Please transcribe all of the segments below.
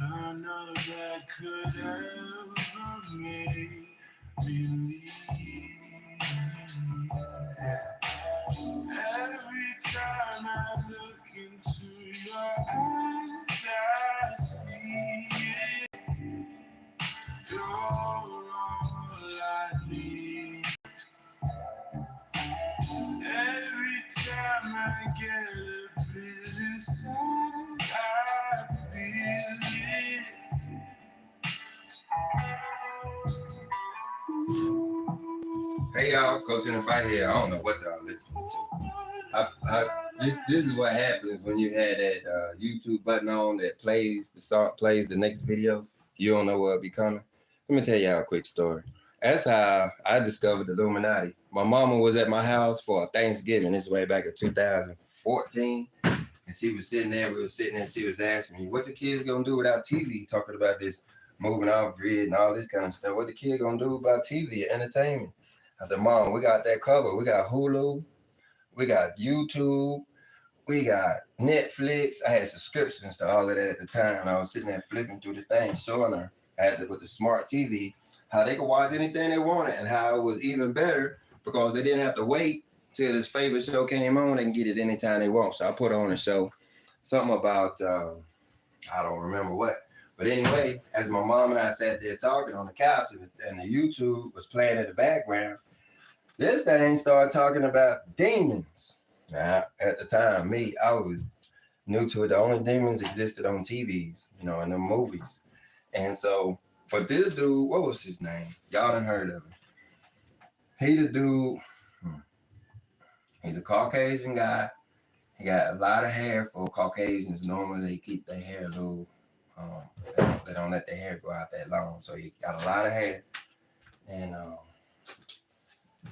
None of that could ever make me leave. Every time I look into your eyes, I see it. You're all I need. Every time I get a bit inside, I feel it. Hey y'all, Coach in the Fight here. I don't know what y'all listening to. This is what happens when you had that YouTube button on that plays the song, plays the next video. You don't know what'll be coming. Let me tell y'all a quick story. That's how I discovered the Illuminati. My mama was at my house for Thanksgiving. This way back in 2014. And she was sitting there, we were sitting there, she was asking me, what the kids gonna do without TV? Talking about this moving off grid and all this kind of stuff. What the kids gonna do about TV, entertainment? I said, Mom, we got that covered. We got Hulu, we got YouTube, we got Netflix. I had subscriptions to all of that at the time. I was sitting there flipping through the thing, showing her, I had to put the smart TV, how they could watch anything they wanted, and how it was even better because they didn't have to wait till this favorite show came on. They can get it anytime they want. So I put on a show, something about, I don't remember what. But anyway, as my mom and I sat there talking on the couch and the YouTube was playing in the background, this thing started talking about demons. Now, at the time, I was new to it. The only demons existed on TVs, in the movies. And so, but this dude, what was his name? Y'all done heard of him. He the dude, he's a Caucasian guy. He got a lot of hair for Caucasians. Normally, they keep their hair a little, they don't let their hair go out that long. So he got a lot of hair. And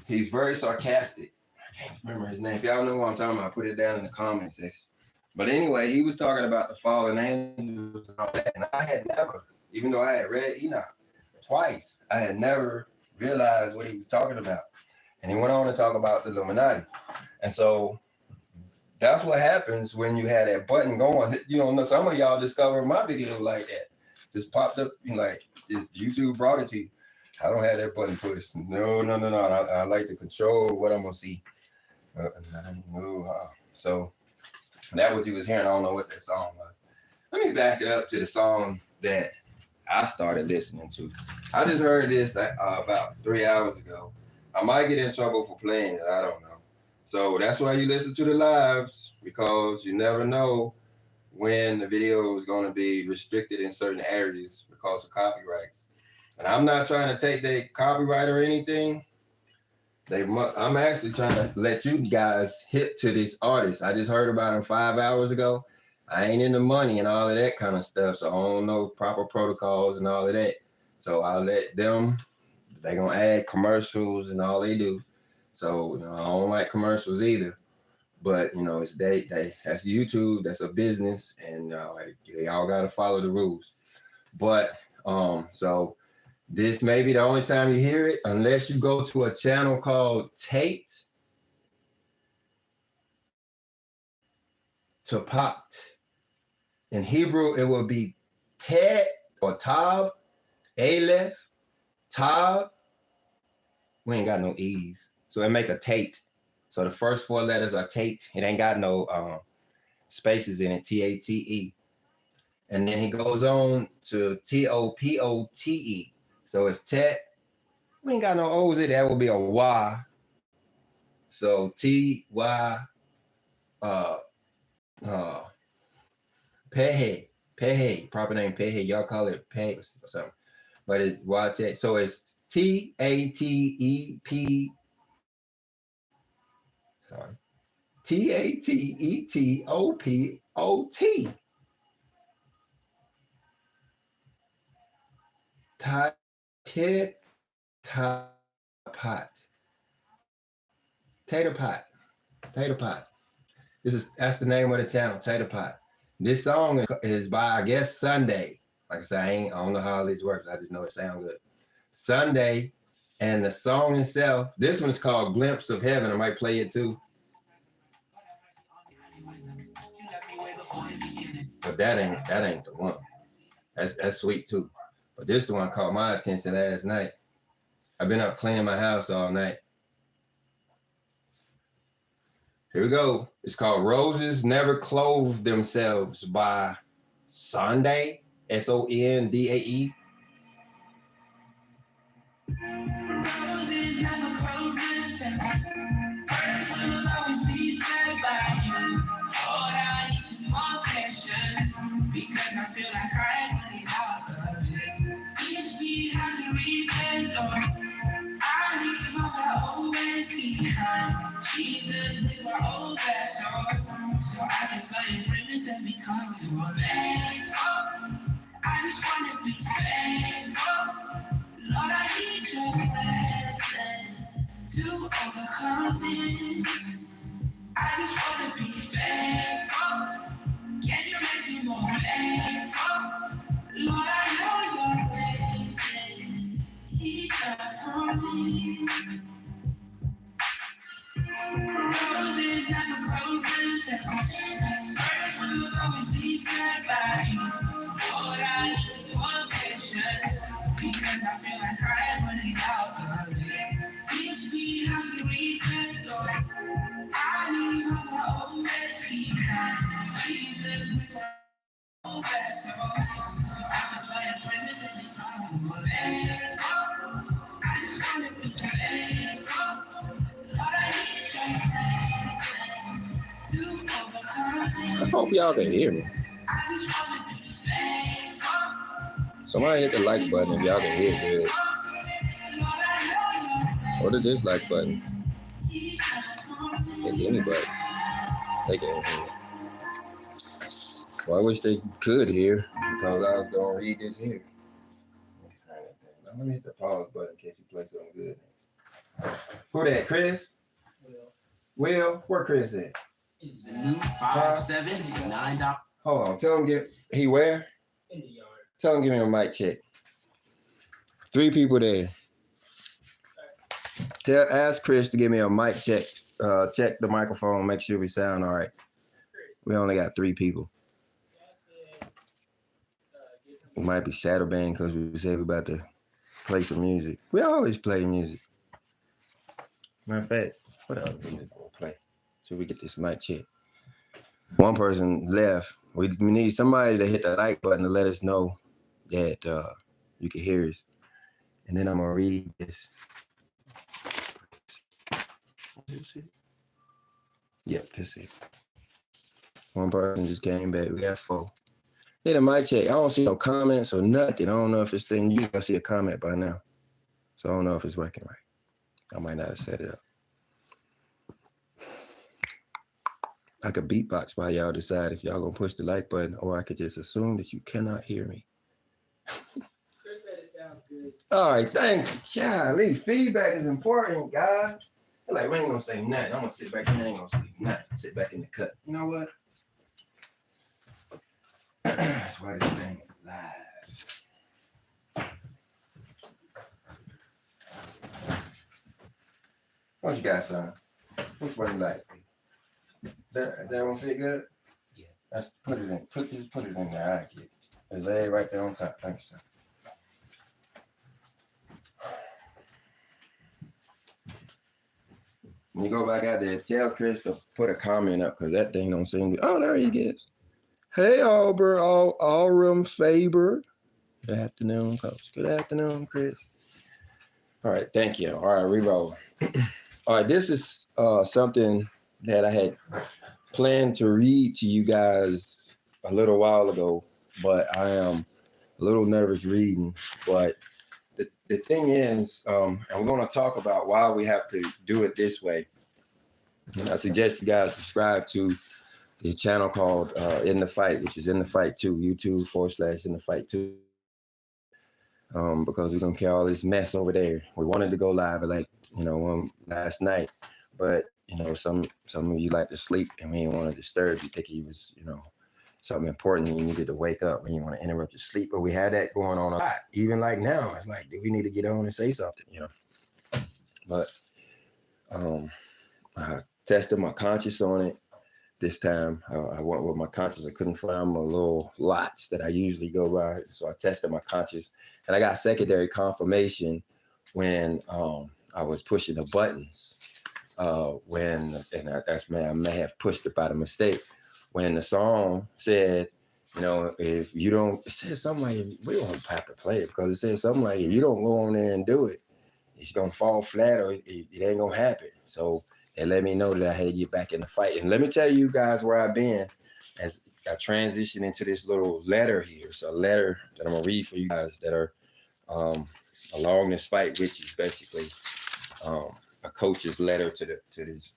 he's very sarcastic. I can't remember his name. If y'all know who I'm talking about, put it down in the comment section. But anyway, he was talking about the fallen angels and all that. And I had never, even though I had read Enoch twice, I had never realized what he was talking about. And he went on to talk about the Illuminati. And so that's what happens when you had that button going. Some of y'all discovered my video like that. Just popped up, like, YouTube brought it to you. I don't have that button pushed. No. I like to control what I'm going to see. So that was you was hearing. I don't know what that song was. Let me back it up to the song that I started listening to. I just heard this about 3 hours ago. I might get in trouble for playing it. I don't know. So that's why you listen to the lives, because you never know when the video is going to be restricted in certain areas because of copyrights. And I'm not trying to take their copyright or anything. I'm actually trying to let you guys hip to these artists. I just heard about them 5 hours ago. I ain't in the money and all of that kind of stuff, so I don't know proper protocols and all of that. So I'll let them, they're going to add commercials and all they do. So, I don't like commercials either. But, it's that's YouTube, that's a business, and y'all got to follow the rules. But, so this may be the only time you hear it, unless you go to a channel called Tate Tapat. In Hebrew, it will be Ted or Tab, Aleph, Tab. We ain't got no E's. So it make a Tate. So the first 4 letters are Tate. It ain't got no spaces in it, T-A-T-E. And then he goes on to T-O-P-O-T-E. So it's Tet. We ain't got no O's in it. That would be a Y. So T-Y, Pehe, proper name Pehe. Y'all call it Pehe or something. But it's Y-Tet. So it's T-A-T-E-P. Sorry. T-A-T-E-T-O-P-O-T. Tater pot. Tater pot. Tater pot. That's the name of the channel, Tater Pot. This song is by, I guess, Sunday. Like I said, I don't know how this works. I just know it sounds good. Sunday, and the song itself, this one's called Glimpse of Heaven. I might play it too. But that ain't the one. That's sweet too. But this the one caught my attention last night. I've been up cleaning my house all night. Here we go. It's called Roses Never Clothe Themselves by Sondae, Sondae. Roses never close themselves. Birds will always be fed by you. Lord, I need some more patience because I feel like I'm running out of it. Teach me how to repent, Lord. I leave all my old ways behind. Jesus, with my old vessel, so I can smell your fragrance and become your faithful. I just want to be faithful. Lord, I need your presence to overcome this. I just want to be faithful. Can you make me more faithful? Lord, I know your ways is enough for me. Roses never close themselves. Birds will always be fed by you. Lord, I need some more patience because I feel like I'm running out of it. Teach me how to repent, Lord. I leave all my old ways behind. Jesus, with my old vessel, so I can try and witness and become more faithful. I just want to be faithful. Lord, I need your presence to overcome this. I hope y'all can hear me. I just want to be faithful. Somebody hit the like button if y'all can hear good. Lord, I know Or the dislike button. Hit anybody. They can hear it. Well, I wish they could hear because I was going to read this here. Now, let me hit the pause button in case he plays something good. Who that, Chris? Will, where Chris at? The new 579. Hold on, tell him he where? In the yard. Tell him give me a mic check. 3 people there. Ask Chris to give me a mic check. Check the microphone, make sure we sound all right. We only got 3 people. It might be shadow band because we said we about to play some music. We always play music. Matter of fact, what other music we'll play? So we get this mic check. One person left. We need somebody to hit the like button to let us know that you can hear us. And then I'm gonna read this. Is it? Yep, that's it. One person just came back. We got 4. Hit a mic check. I don't see no comments or nothing. I don't know if it's thing. You can see a comment by now. So I don't know if it's working right. I might not have set it up. I could beatbox while y'all decide if y'all gonna push the like button, or I could just assume that you cannot hear me. All right, thank you. Golly, feedback is important, guys. Like, we ain't gonna say nothing. I'm gonna sit back and I ain't gonna say nothing. Sit back in the cut. You know what? That's why this thing is live. What you got, son? Which one you like? That one fit good? Yeah. Let's put it in. Just put it in there. I get it. There's a right there on top. Thanks, son. When you go back out there, tell Chris to put a comment up because that thing don't seem to. Oh, there he gets. Hey, Aurum Faber. Good afternoon, Coach. Good afternoon, Chris. All right, thank you. All right, re-roll. All right, this is something that I had planned to read to you guys a little while ago, but I am a little nervous reading. But the thing is, I'm going to talk about why we have to do it this way. And I suggest you guys subscribe to the channel called In the Fight, which is In the Fight 2, YouTube.com/In the Fight 2. Because we're going to carry all this mess over there. We wanted to go live at last night, but some of you like to sleep and we didn't want to disturb you, think it was, something important and you needed to wake up and you want to interrupt your sleep. But we had that going on a lot. Even like now, it's like, do we need to get on and say something, But I tested my conscience on it this time I went with my conscience. I couldn't find my little lots that I usually go by. So I tested my conscience, and I got secondary confirmation when I was pushing the buttons. I may have pushed it by mistake. When the song said, you know, if you don't, it says something like, we don't have to play it because it says something like, if you don't go on there and do it, it's gonna fall flat or it ain't gonna happen. So it let me know that I had to get back in the fight. And let me tell you guys where I've been as I transition into this little letter here. It's a letter that I'm gonna read for you guys that are along this fight with you, basically. A coach's letter to his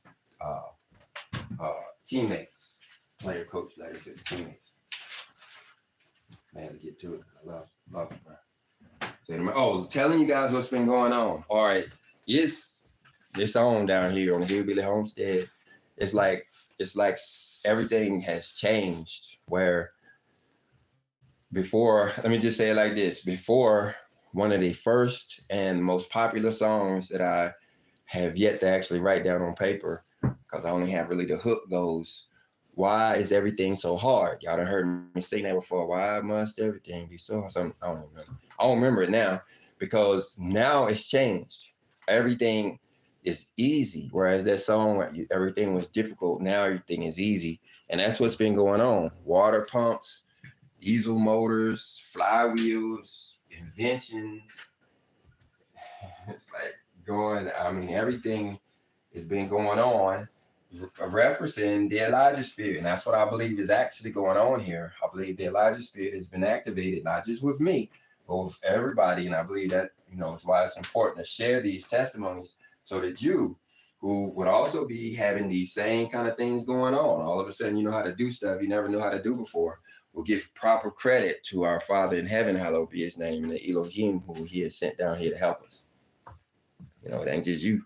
teammates, player coach letter to the teammates. I had to get to it. I lost my. Telling you guys what's been going on. All right, it's on down here on the Hillbilly Homestead. It's like everything has changed. Where before, let me just say it like this: before, one of the first and most popular songs that I have yet to actually write down on paper, because I only have really the hook goes, why is everything so hard? Y'all done heard me sing that before. Why must everything be so hard? I don't remember. I don't remember it now because now it's changed. Everything is easy. Whereas that song, everything was difficult. Now everything is easy. And that's what's been going on. Water pumps, diesel motors, flywheels, inventions. It's like everything has been going on, referencing the Elijah spirit. And that's what I believe is actually going on here. I believe the Elijah spirit has been activated, not just with me, but with everybody. And I believe that, is why it's important to share these testimonies so that you, who would also be having these same kind of things going on, all of a sudden you know how to do stuff you never knew how to do before, will give proper credit to our Father in heaven, hallowed be his name, and the Elohim who he has sent down here to help us. It ain't just you.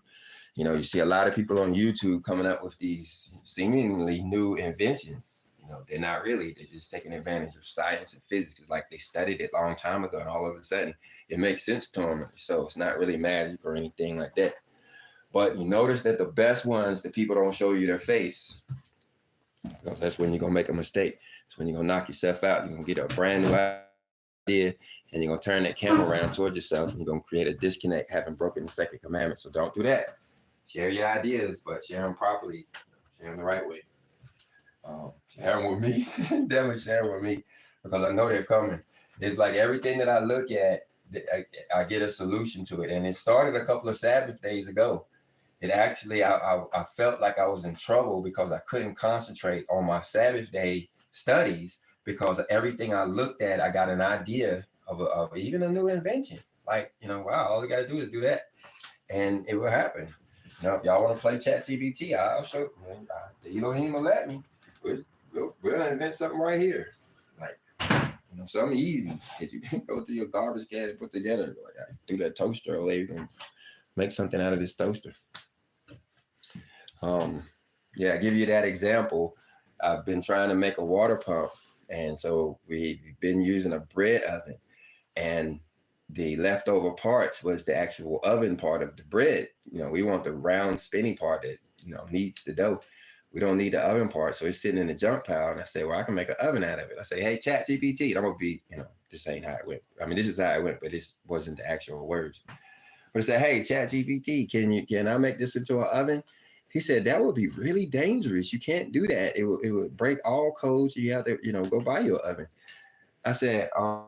You see a lot of people on YouTube coming up with these seemingly new inventions. They're not really. They're just taking advantage of science and physics. It's like they studied it a long time ago, and all of a sudden it makes sense to them. So it's not really magic or anything like that. But you notice that the best ones, the people don't show you their face. Because that's when you're going to make a mistake. It's when you're going to knock yourself out. You're going to get a brand new idea, and you're going to turn that camera around towards yourself, and you're going to create a disconnect, having broken the second commandment. So don't do that. Share your ideas, but share them properly. Share them the right way. Share them with me. Definitely share them with me, because I know they're coming. It's like everything that I look at, I get a solution to it. And it started a couple of Sabbath days ago. It actually, I felt like I was in trouble because I couldn't concentrate on my Sabbath day studies, because everything I looked at, I got an idea of even a new invention. Like, wow, all you got to do is do that, and it will happen. If y'all want to play ChatGPT, I'll show you. The Elohim will let me. We'll invent something right here. Like, something easy. If you go to your garbage can and put together, like I do that toaster, or you can make something out of this toaster. I give you that example. I've been trying to make a water pump, and so we've been using a bread oven, and the leftover parts was the actual oven part of the bread. We want the round spinny part that needs the dough. We don't need the oven part, so it's sitting in the junk pile. And I say, well, I can make an oven out of it. I say, hey, ChatGPT. I'm gonna be, this ain't how it went. I mean, this is how it went, but this wasn't the actual words. But I said, hey, ChatGPT, can I make this into an oven? He said, that would be really dangerous. You can't do that. It would break all codes. You have to, go buy your oven. I said, I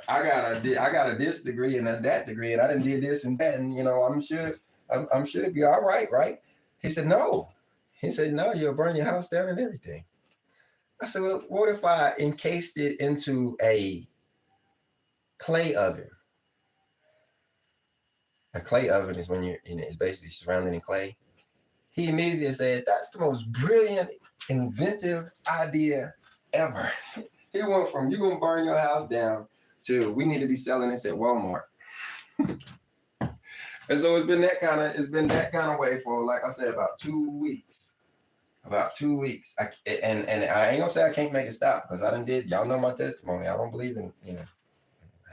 got a this degree and a that degree, and I done did this and that, and I'm sure it'd be all right? He said, no. He said, no, you'll burn your house down and everything. I said, well, what if I encased it into a clay oven? A clay oven is when it's basically surrounded in clay. He immediately said, that's the most brilliant, inventive idea ever. He went from, you're going to burn your house down, to, we need to be selling this at Walmart. And so it's been that kind of way for, like I said, about 2 weeks. About 2 weeks. And I ain't gonna say I can't make it stop, because I done did, y'all know my testimony. I don't believe in,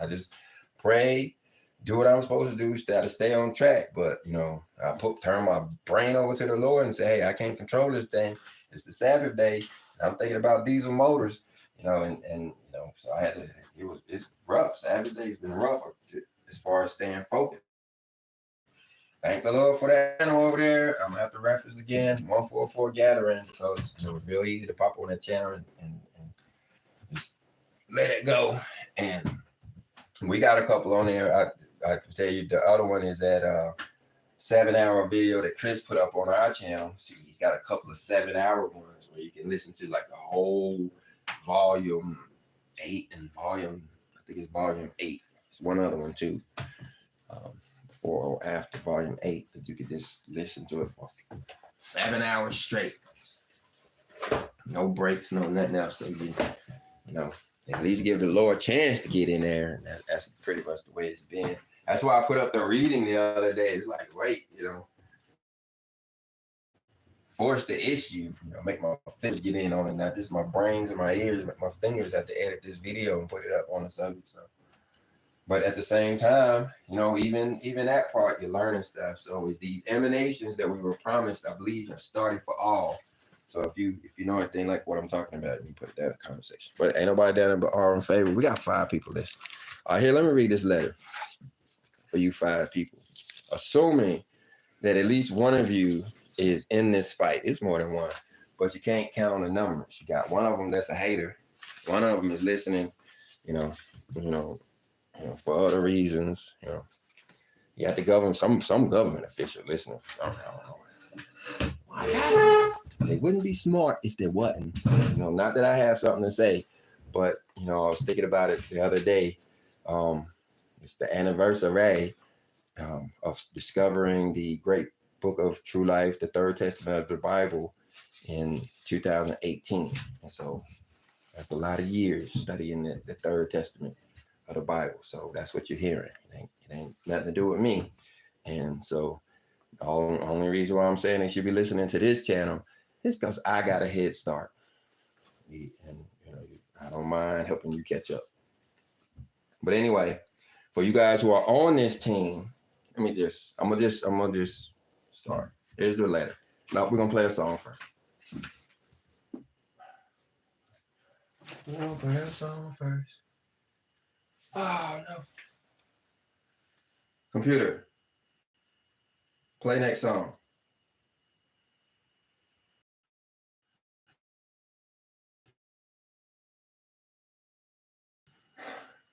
I just prayed, do what I'm supposed to do, to stay on track. But, I turn my brain over to the Lord and say, hey, I can't control this thing. It's the Sabbath day. I'm thinking about diesel motors, and so I had to, it's rough. Sabbath day's been rough as far as staying focused. Thank the Lord for that channel over there. I'm gonna have to reference again, 144 Gathering, because it's real easy to pop on that channel and just let it go. And we got a couple on there. I tell you, the other one is that 7-hour video that Chris put up on our channel. See, he's got a couple of 7-hour ones where you can listen to like the whole volume 8 and volume, I think it's volume 8. There's one other one too. Before or after volume 8, that you could just listen to it for 7 hours straight. No breaks, no nothing else. So at least give the Lord a chance to get in there. And that's pretty much the way it's been. That's why I put up the reading the other day. It's like, wait, force the issue, make my fingers get in on it, not just my brains and my ears, but my fingers have to edit this video and put it up on the subject. So. But at the same time, even that part, you're learning stuff. So it's these emanations that we were promised, I believe, are starting for all. So if you know anything like what I'm talking about, you put it down in the comment section. But ain't nobody down there but all in favor. We got 5 people listening. All right, here, let me read this letter for you 5 people. Assuming that at least one of you is in this fight. It's more than one, but you can't count on the numbers. You got one of them that's a hater. One of them is listening, for other reasons, You have to govern some government official listening. I don't know. They wouldn't be smart if they wasn't. Not that I have something to say, but I was thinking about it the other day. It's the anniversary of discovering the great book of true life, the Third Testament of the Bible, in 2018. And so that's a lot of years studying the Third Testament of the Bible. So that's what you're hearing. It ain't nothing to do with me. And so the only reason why I'm saying they should be listening to this channel is because I got a head start. And I don't mind helping you catch up. But anyway, for you guys who are on this team, I'm gonna just start. Here's the letter. Now we're gonna play a song first. We're gonna play a song first. Oh no. Computer, play next song.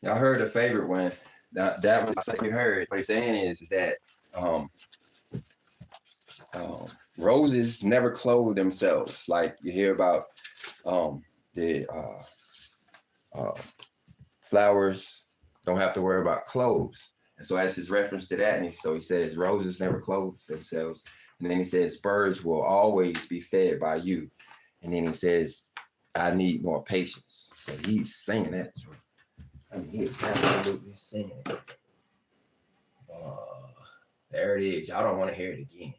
Y'all heard the favorite one. That one you heard. What he's saying is that roses never clothe themselves. Like you hear about the flowers don't have to worry about clothes. And so that's his reference to that. And he says roses never clothe themselves. And then he says birds will always be fed by you. And then he says, I need more patience. So he's singing that. He is absolutely singing it. There it is. Y'all don't want to hear it again.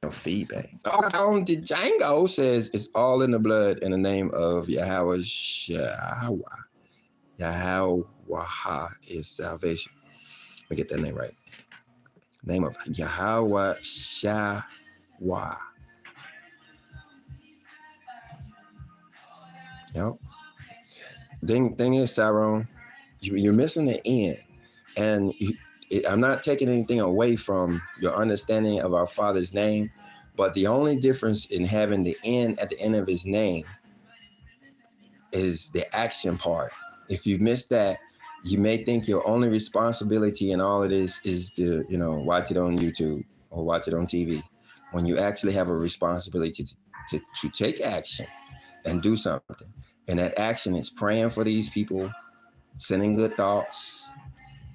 No feedback. On the Django says it's all in the blood in the name of Yahweh Shahwa. Yahweh is salvation. Let me get that name right. Name of Yahweh Shahwa. Yep. Thing is, Saron, you're missing the end. And I'm not taking anything away from your understanding of our Father's name, but the only difference in having the N at the end of his name is the action part. If you miss that, you may think your only responsibility in all of this is to, watch it on YouTube or watch it on TV, when you actually have a responsibility to take action and do something. And that action is praying for these people, sending good thoughts,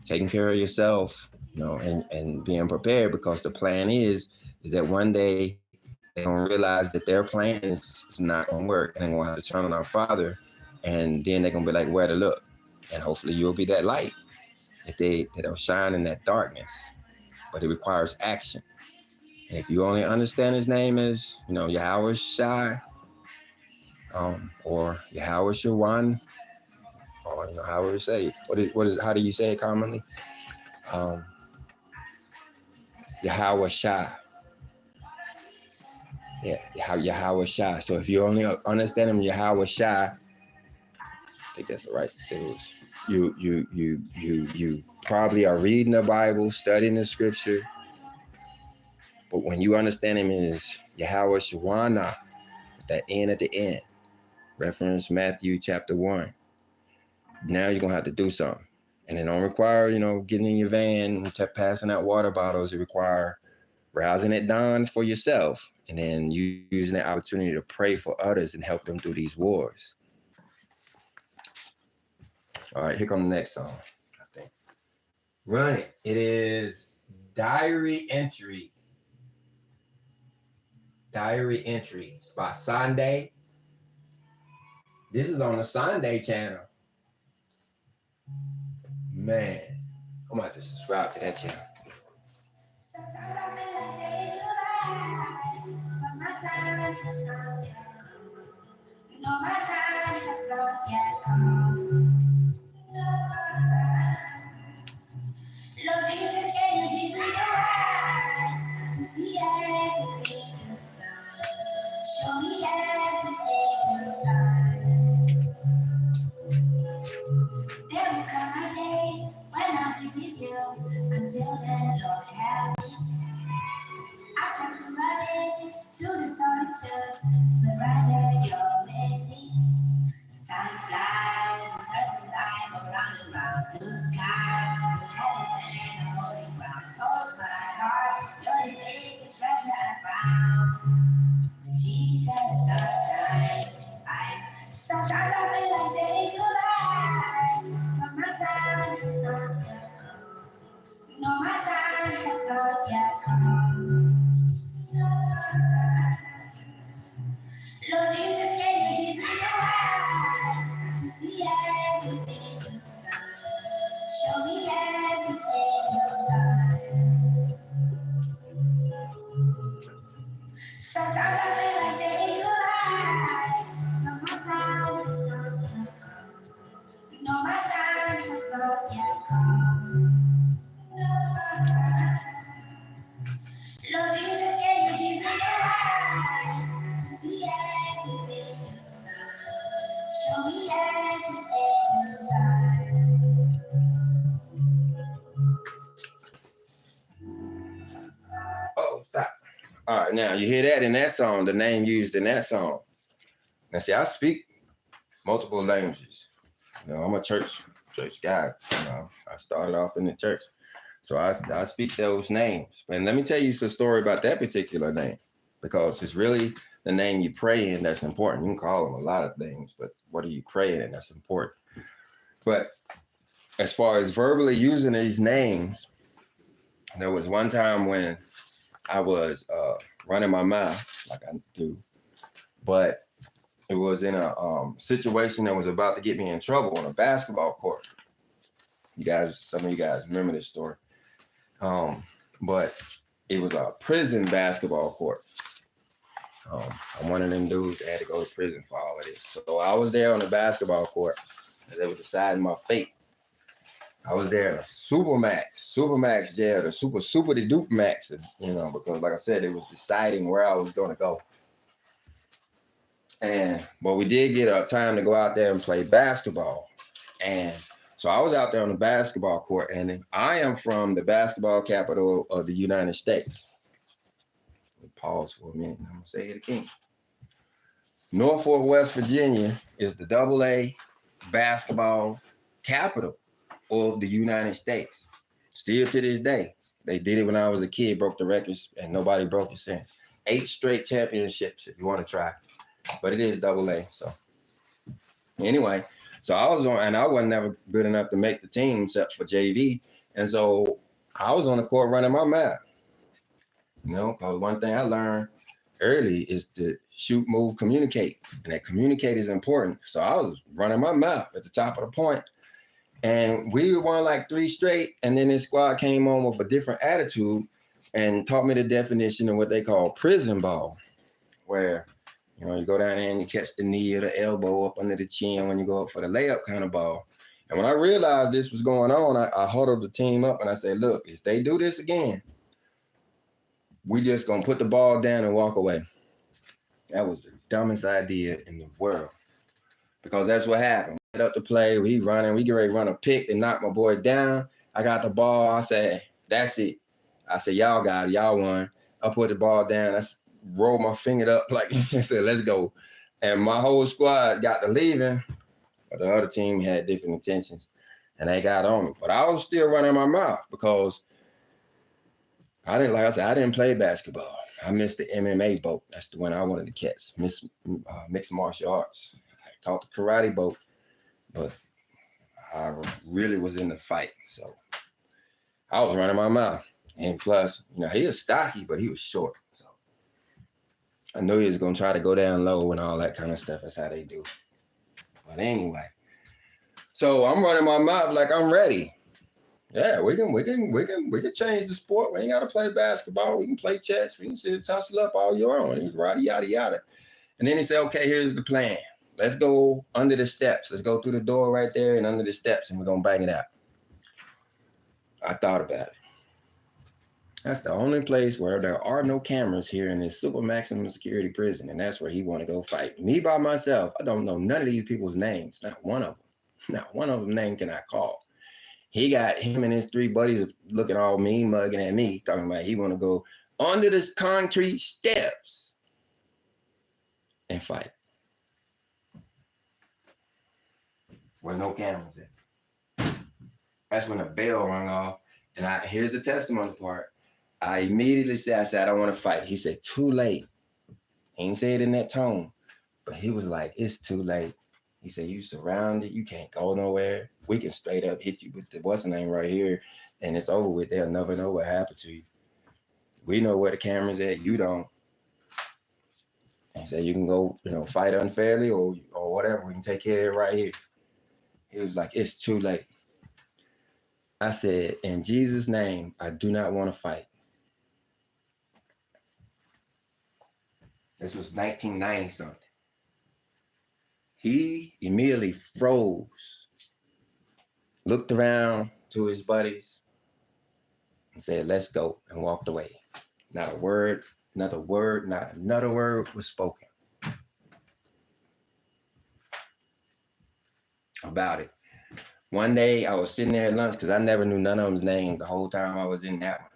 taking care of yourself, and being prepared, because the plan is that one day they're going to realize that their plan is not going to work, and they're going to have to turn on our Father, and then they're going to be like, where to look? And hopefully you'll be that light that they'll shine in that darkness. But it requires action. And if you only understand his name as, Yahweh Shai, or Yahweh Shawan, or how would you say it? How do you say it commonly? Yahweh Shai. Yeah, Yahweh Shai. So if you only understand him, Yahweh Shai, I think that's the right sentence. You probably are reading the Bible, studying the scripture, but when you understand him as Yahweh Shawana, with that N at the end, reference Matthew chapter 1. Now you're gonna have to do something. And it don't require, getting in your van, passing out water bottles. It require rousing at dawn for yourself, and then you using that opportunity to pray for others and help them through these wars. All right, here comes the next song, I think. Run it. It is Diary Entry. Diary Entry. It's by Sunday. This is on the Sunday channel. Man, I'm gonna have to subscribe to that channel. Sometimes I feel like saying goodbye, but my time has not yet come. No, my time has not yet come. No, my time. Lord Jesus, can you give me the eyes to see everything you've done? Show me everything you've done. There will come a day when I'll be with you. Until then, Lord, have me. I tend to run into the solitude, but rather you're with me. Time flies in circles, I go round and round. Blue skies, blue heavens, and the holy ground. Hold my heart, you're the biggest treasure I found. Jesus, sometimes I feel like saying goodbye, but my time has not yet come. No, my time has not yet come. No, my time. Lord Jesus, can you give me the eyes to see everything you've done? Show me everything you've done. Sometimes I feel like saying goodbye, but my time has not yet come. No, my time has not yet come. No, my time. Lord Jesus, can you give me the eyes to see everything you've done? Show me everything you've done. Oh, stop. All right, now you hear that in that song, the name used in that song. Now see, I speak multiple languages. I'm a church guy. I started off in the church. So I speak those names. And let me tell you a story about that particular name, because it's really the name you pray in that's important. You can call them a lot of things, but what are you praying in? That's important. But as far as verbally using these names, there was one time when I was running my mouth like I do, but it was in a situation that was about to get me in trouble on a basketball court. Some of you guys remember this story. But it was a prison basketball court. I'm one of them dudes that had to go to prison for all of this. So I was there on the basketball court as they were deciding my fate. I was there in a Supermax jail, the super de dupe max, because like I said, it was deciding where I was going to go. But we did get a time to go out there and play basketball. And so I was out there on the basketball court, and I am from the basketball capital of the United States. Pause for a minute. I'm going to say it again. Norfolk, West Virginia is the AA basketball capital of the United States. Still to this day. They did it when I was a kid, broke the records, and nobody broke it since. 8 straight championships, if you want to try. But it is AA. So anyway, so I was on, and I wasn't never good enough to make the team except for JV. And so I was on the court running my mouth. Because one thing I learned early is to shoot, move, communicate. And that communicate is important. So I was running my mouth at the top of the point. And we won like 3 straight. And then this squad came on with a different attitude and taught me the definition of what they call prison ball, where you go down there and you catch the knee or the elbow up under the chin when you go up for the layup kind of ball. And when I realized this was going on, I huddled the team up and I said, look, if they do this again, we just going to put the ball down and walk away. That was the dumbest idea in the world, because that's what happened. We get up to play, we running, we get ready to run a pick and knock my boy down. I got the ball. I said, that's it. I said, y'all got it. Y'all won. I put the ball down. I rolled my finger up like I said, let's go. And my whole squad got to leaving, but the other team had different intentions, and they got on me. But I was still running my mouth because I didn't play basketball. I missed the MMA boat. That's the one I wanted to catch. Mixed martial arts. I caught the karate boat, but I really was in the fight. So I was running my mouth. And plus, he was stocky, but he was short. So I knew he was going to try to go down low and all that kind of stuff. That's how they do. But anyway, so I'm running my mouth like I'm ready. Yeah, we can change the sport. We ain't got to play basketball. We can play chess. We can sit tussle up all your own. Yada, yada, yada. And then he said, okay, here's the plan. Let's go under the steps. Let's go through the door right there and under the steps, and we're going to bang it out. I thought about it. That's the only place where there are no cameras here in this super maximum security prison, and that's where he want to go fight. Me by myself, I don't know none of these people's names. Not one of them. Not one of them name can I call. He got him and his 3 buddies looking all mean, mugging at me, talking about he want to go under this concrete steps and fight. Where no cameras at. That's when the bell rang off, and here's the testimony part. I immediately said, I don't want to fight. He said, too late. He didn't say it in that tone, but he was like, it's too late. He said, you surrounded, you can't go nowhere. We can straight up hit you with the what's the name right here, and it's over with. They'll never know what happened to you. We know where the camera's at, you don't. And he said, you can go, fight unfairly or whatever. We can take care of it right here. He was like, it's too late. I said, in Jesus' name, I do not want to fight. This was 1990 something. He immediately froze, looked around to his buddies, and said, let's go, and walked away. Not a word, not another word was spoken about it. One day I was sitting there at lunch because I never knew none of them's names the whole time I was in that one,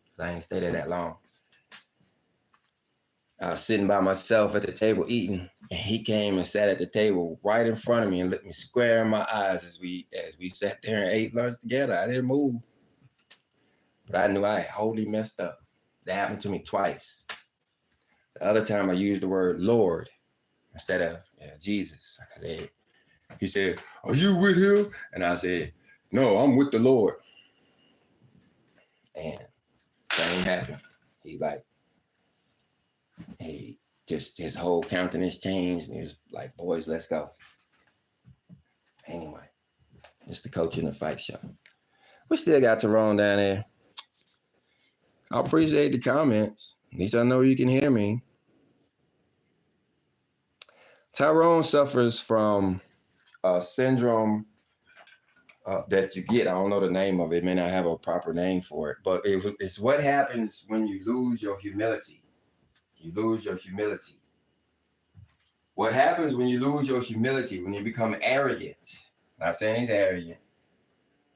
because I ain't stayed there that long. I was sitting by myself at the table eating, and he came and sat at the table right in front of me and looked me square in my eyes as we sat there and ate lunch together. I didn't move, but I knew I had wholly messed up. That happened to me twice. The other time I used the word Lord instead of Jesus. He said, are you with him? And I said, no, I'm with the Lord. And thing happened. His whole countenance changed, and he was like, boys, let's go. Anyway, it's the Coach in the Fight show. We still got Tyrone down there. I appreciate the comments. At least I know you can hear me. Tyrone suffers from a syndrome that you get. I don't know the name of it. It may not have a proper name for it, but it's what happens when you lose your humility. You lose your humility. What happens when you lose your humility, when you become arrogant? Not saying he's arrogant.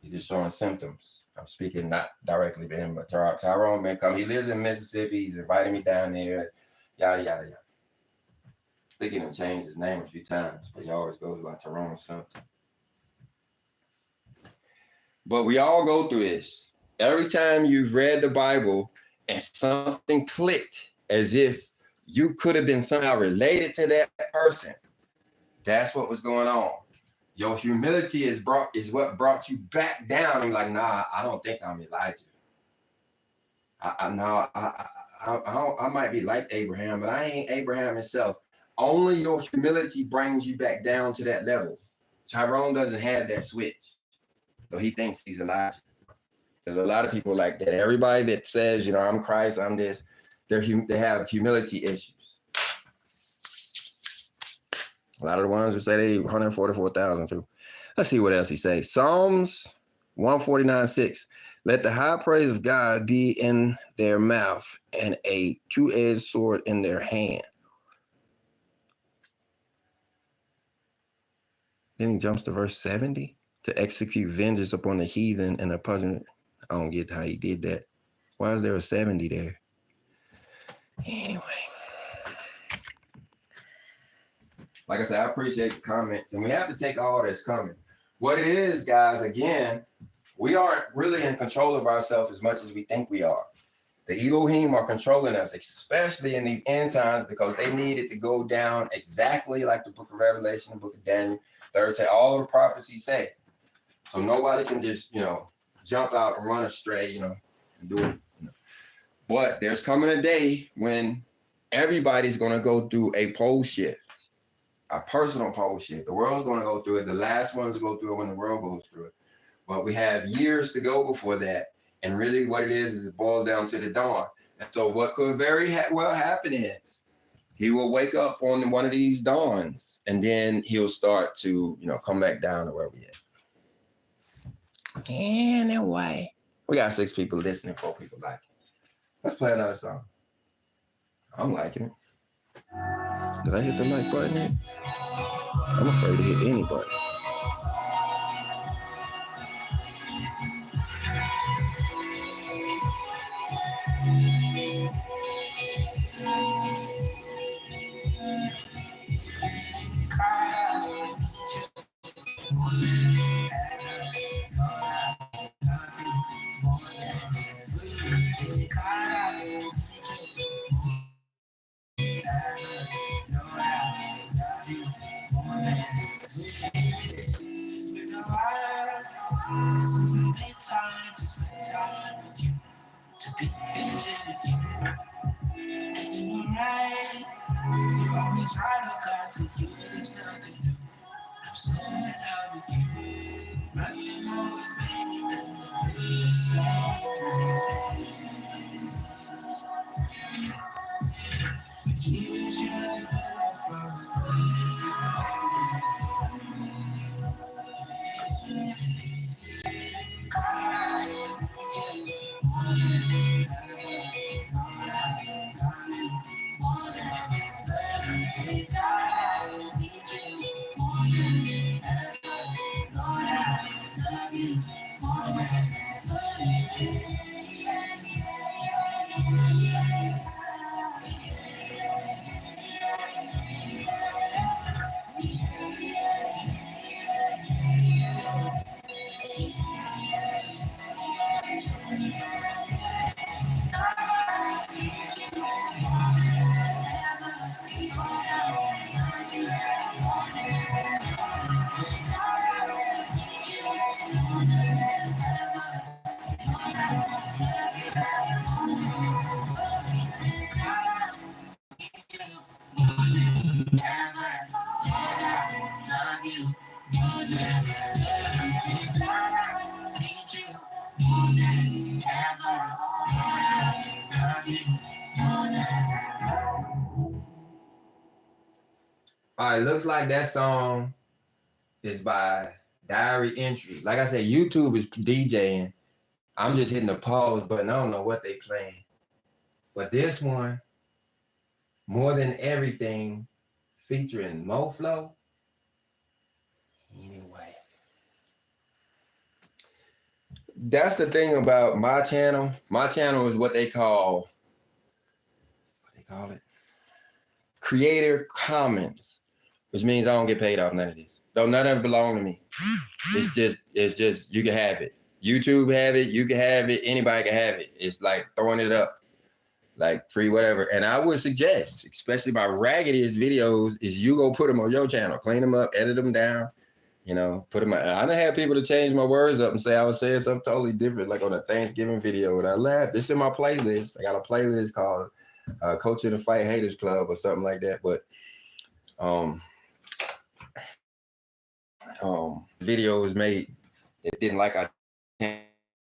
He's just showing symptoms. I'm speaking not directly to him, but Tyrone may come. He lives in Mississippi. He's inviting me down there. Yada, yada, yada. I think he done changed his name a few times, but he always goes by Tyrone something. But we all go through this. Every time you've read the Bible and something clicked, as if you could have been somehow related to that person. That's what was going on. Your humility is what brought you back down. I'm like, nah, I don't think I'm Elijah. I might be like Abraham, but I ain't Abraham himself. Only your humility brings you back down to that level. Tyrone doesn't have that switch. So he thinks he's Elijah. There's a lot of people like that. Everybody that says, I'm Christ, I'm this, they have humility issues. A lot of the ones who say they 144,000 too. Let's see what else he says. Psalms 149:6. Let the high praise of God be in their mouth and a two-edged sword in their hand. Then he jumps to verse 70. To execute vengeance upon the heathen and the peasant. I don't get how he did that. Why is there a 70 there? Anyway. Like I said, I appreciate the comments, and we have to take all that's coming. What it is, guys, again, we aren't really in control of ourselves as much as we think we are. The Elohim are controlling us, especially in these end times, because they need it to go down exactly like the book of Revelation, the book of Daniel, third to all the prophecies say. So nobody can just, jump out and run astray, and do it. But there's coming a day when everybody's going to go through a pole shift. A personal pole shift. The world's going to go through it. The last ones to go through it when the world goes through it. But we have years to go before that. And really what it is it boils down to the dawn. And so what could very well happen is he will wake up on one of these dawns and then he'll start to, come back down to where we at. Anyway. We got 6 people listening, 4 people like it. Let's play another song. I'm liking it. Did I hit the like button yet? I'm afraid to hit any button. Since I made time to spend time with you, to be here with you. And you were right, you're always right, oh God, to you there's nothing new. I'm so in love with you, right? You always made me in the place of Jesus, you're the love from All right, looks like that song is by Diary Entry. Like I said, YouTube is DJing. I'm just hitting the pause button. I don't know what they playing. But this one, More Than Everything, featuring MoFlo. Anyway. That's the thing about my channel. My channel is what they call it? Creator Commons, which means I don't get paid off none of this. Though none of it belong to me. It's just, you can have it. YouTube have it, you can have it, anybody can have it. It's like throwing it up, like free whatever. And I would suggest, especially my raggediest videos, is you go put them on your channel, clean them up, edit them down, put them. I done had people to change my words up and say I was saying something totally different, like on a Thanksgiving video, and I laughed. It's in my playlist. I got a playlist called Coach in the Fight Haters Club or something like that. But video was made. It didn't like our channel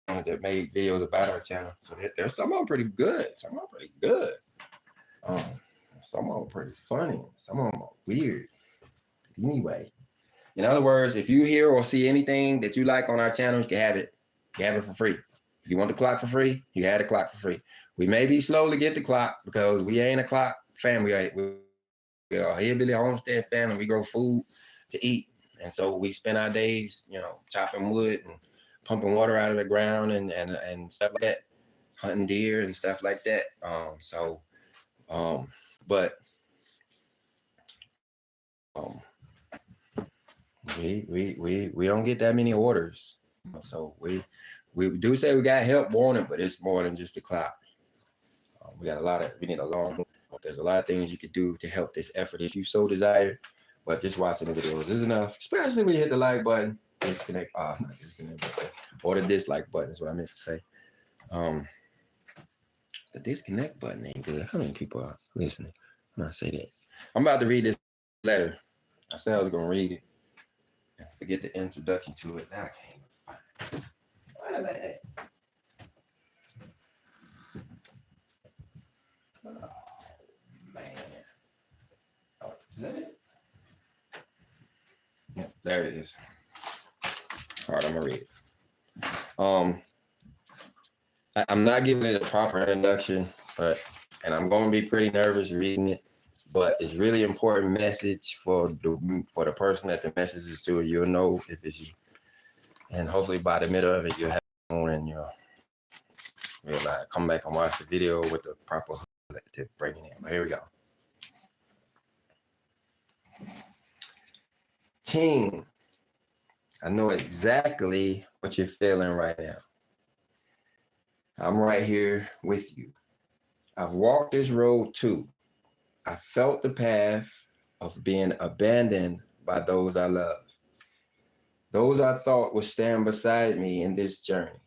that made videos about our channel. So there's some of them pretty good. Some of them pretty good. Some of them pretty funny. Some of them are weird. Anyway, in other words, if you hear or see anything that you like on our channel, you can have it. You have it for free. If you want the clock for free, you had the clock for free. We may be slow to get the clock because we ain't a clock family. We're a hillbilly homestead family. We grow food to eat. And so we spend our days, you know, chopping wood and pumping water out of the ground and stuff like that, hunting deer and stuff like that. But we don't get that many orders. So we do say we got help wanted, but it's more than just the clock. We need a long. There's a lot of things you could do to help this effort if you so desire. But just watching the videos is enough, especially when you hit the like button. Disconnect. Not disconnect, but or the dislike button is what I meant to say. The disconnect button ain't good. How many people are listening when I say that? I'm about to read this letter. I said I was gonna read it and forget the introduction to it. Now I can't find it. What is that? Oh man. Oh, is that it? Yeah, there it is. All right, I'm gonna read it. I'm not giving it a proper introduction, and I'm gonna be pretty nervous reading it, but it's really important message for the person that the message is to. You'll know if it's you, and hopefully by the middle of it, you'll have it on and you'll realize. Come back and watch the video with the proper to bring it in. But here we go. Team, I know exactly what you're feeling right now. I'm right here with you. I've walked this road too. I felt the path of being abandoned by those I love. Those I thought would stand beside me in this journey.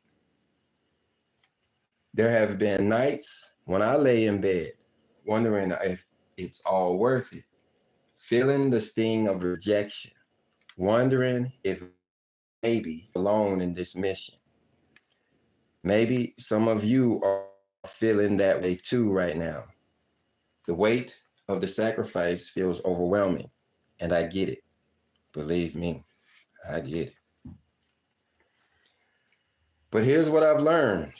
There have been nights when I lay in bed, wondering if it's all worth it, feeling the sting of rejection, wondering if maybe alone in this mission. Maybe some of you are feeling that way too right now. The weight of the sacrifice feels overwhelming, and I get it. Believe me, I get it. But here's what I've learned.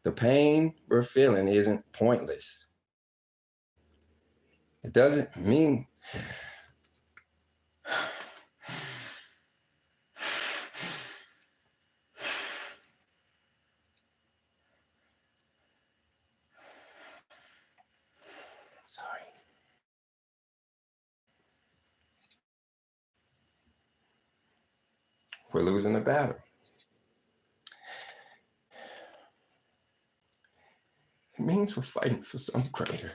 The pain we're feeling isn't pointless. It doesn't mean sorry. We're losing the battle. It means we're fighting for something greater.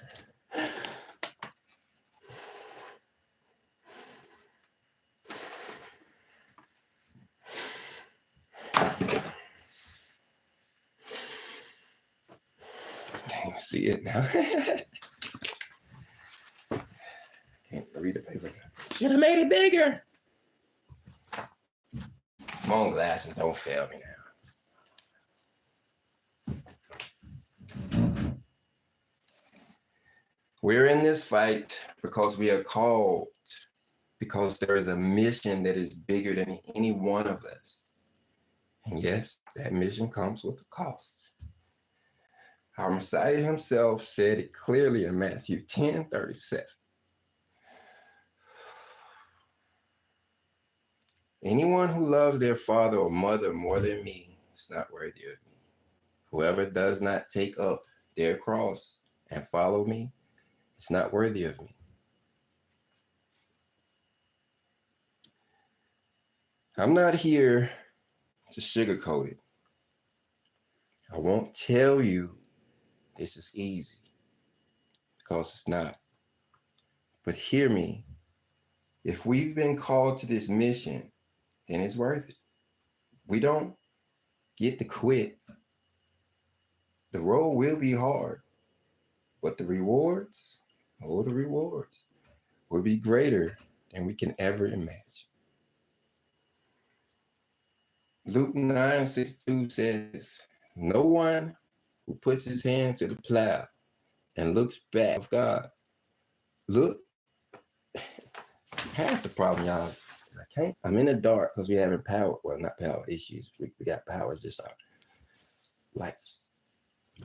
Can't even see it now. Can't read the paper. Should have made it bigger. Phone glasses don't fail me now. We're in this fight because we are called, because there is a mission that is bigger than any one of us. And yes, that mission comes with a cost. Our Messiah himself said it clearly in Matthew 10:37. Anyone who loves their father or mother more than me is not worthy of me. Whoever does not take up their cross and follow me is not worthy of me. I'm not here to sugarcoat it. I won't tell you this is easy, because it's not. But hear me. If we've been called to this mission, then it's worth it. We don't get to quit. The road will be hard, but the rewards will be greater than we can ever imagine. Luke 9:62 says, no one who puts his hand to the plow and looks back of God, look Half the problem, y'all, is I'm in the dark because we're having power. Well, not power issues. We got powers. Just our lights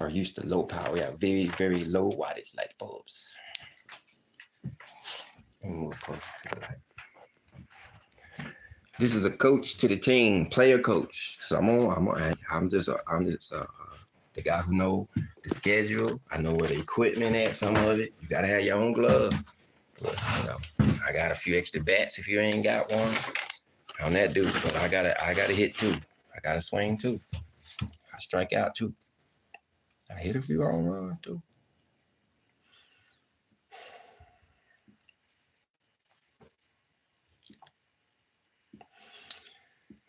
are used to low power. We have very, very low wattage light bulbs. And move closer to the light. This is a coach to the team, player coach. So I'm just the guy who know the schedule. I know where the equipment at. Some of it, you gotta have your own glove. But, I got a few extra bats if you ain't got one on that dude. But I gotta hit too. I gotta swing too. I strike out too. I hit a few home runs too.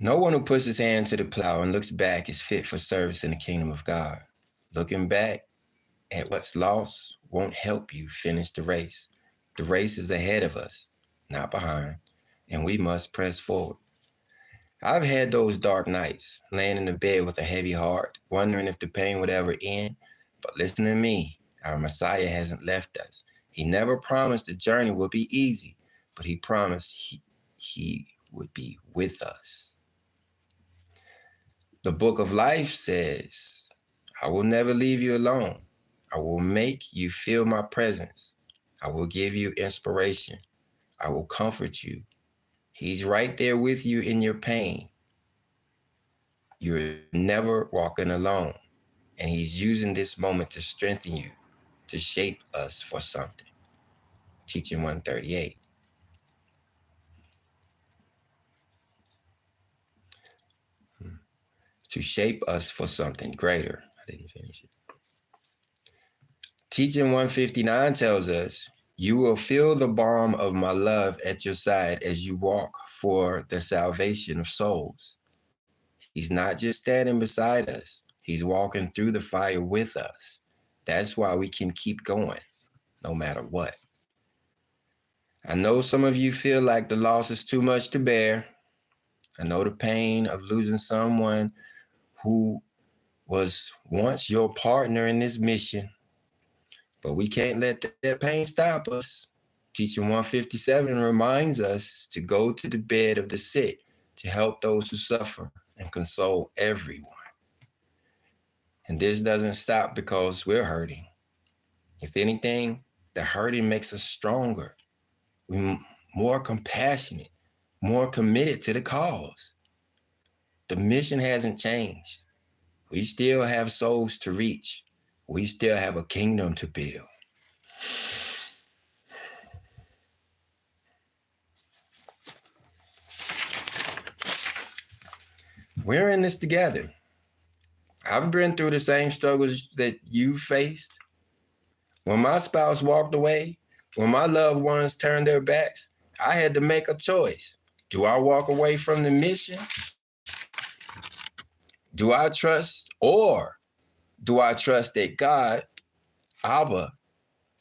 No one who puts his hand to the plow and looks back is fit for service in the kingdom of God. Looking back at what's lost won't help you finish the race. The race is ahead of us, not behind, and we must press forward. I've had those dark nights, laying in the bed with a heavy heart, wondering if the pain would ever end. But listen to me, our Messiah hasn't left us. He never promised the journey would be easy, but he promised he would be with us. The book of life says, I will never leave you alone. I will make you feel my presence. I will give you inspiration. I will comfort you. He's right there with you in your pain. You're never walking alone. And he's using this moment to strengthen you, to shape us for something. Teaching 138. To shape us for something greater. I didn't finish it. Teaching 159 tells us, you will feel the balm of my love at your side as you walk for the salvation of souls. He's not just standing beside us. He's walking through the fire with us. That's why we can keep going, no matter what. I know some of you feel like the loss is too much to bear. I know the pain of losing someone who was once your partner in this mission. But we can't let that pain stop us. Teaching 157 reminds us to go to the bed of the sick, to help those who suffer and console everyone. And this doesn't stop because we're hurting. If anything, the hurting makes us stronger. We're more compassionate, more committed to the cause. The mission hasn't changed. We still have souls to reach. We still have a kingdom to build. We're in this together. I've been through the same struggles that you faced. When my spouse walked away, when my loved ones turned their backs, I had to make a choice. Do I walk away from the mission? Do I trust, or do I trust that God, Abba,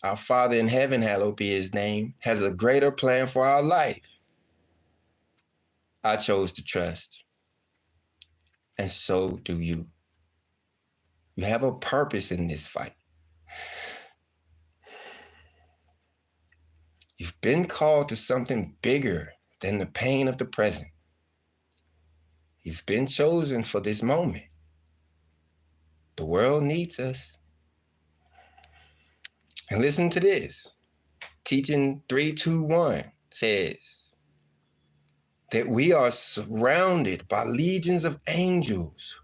our Father in heaven, hallowed be his name, has a greater plan for our life? I chose to trust. And so do you. You have a purpose in this fight. You've been called to something bigger than the pain of the present. You've been chosen for this moment. The world needs us. And listen to this. Teaching 321 says that we are surrounded by legions of angels,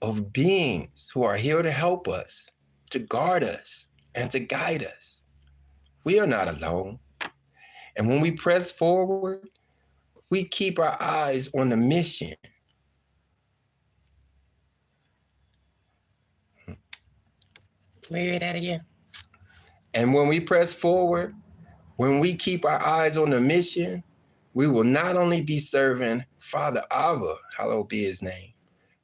of beings who are here to help us, to guard us, and to guide us. We are not alone. And when we press forward, we keep our eyes on the mission. Let me hear that again. And when we press forward, when we keep our eyes on the mission, we will not only be serving Father Abba, hallowed be his name,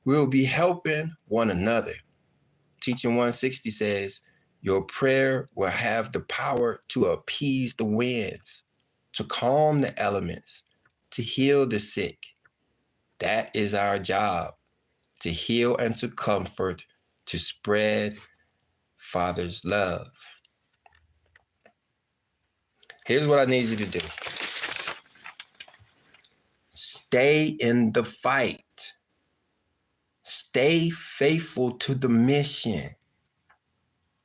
we will be helping one another. Teaching 160 says, your prayer will have the power to appease the winds, to calm the elements, to heal the sick. That is our job, to heal and to comfort, to spread Father's love. Here's what I need you to do. Stay in the fight. Stay faithful to the mission.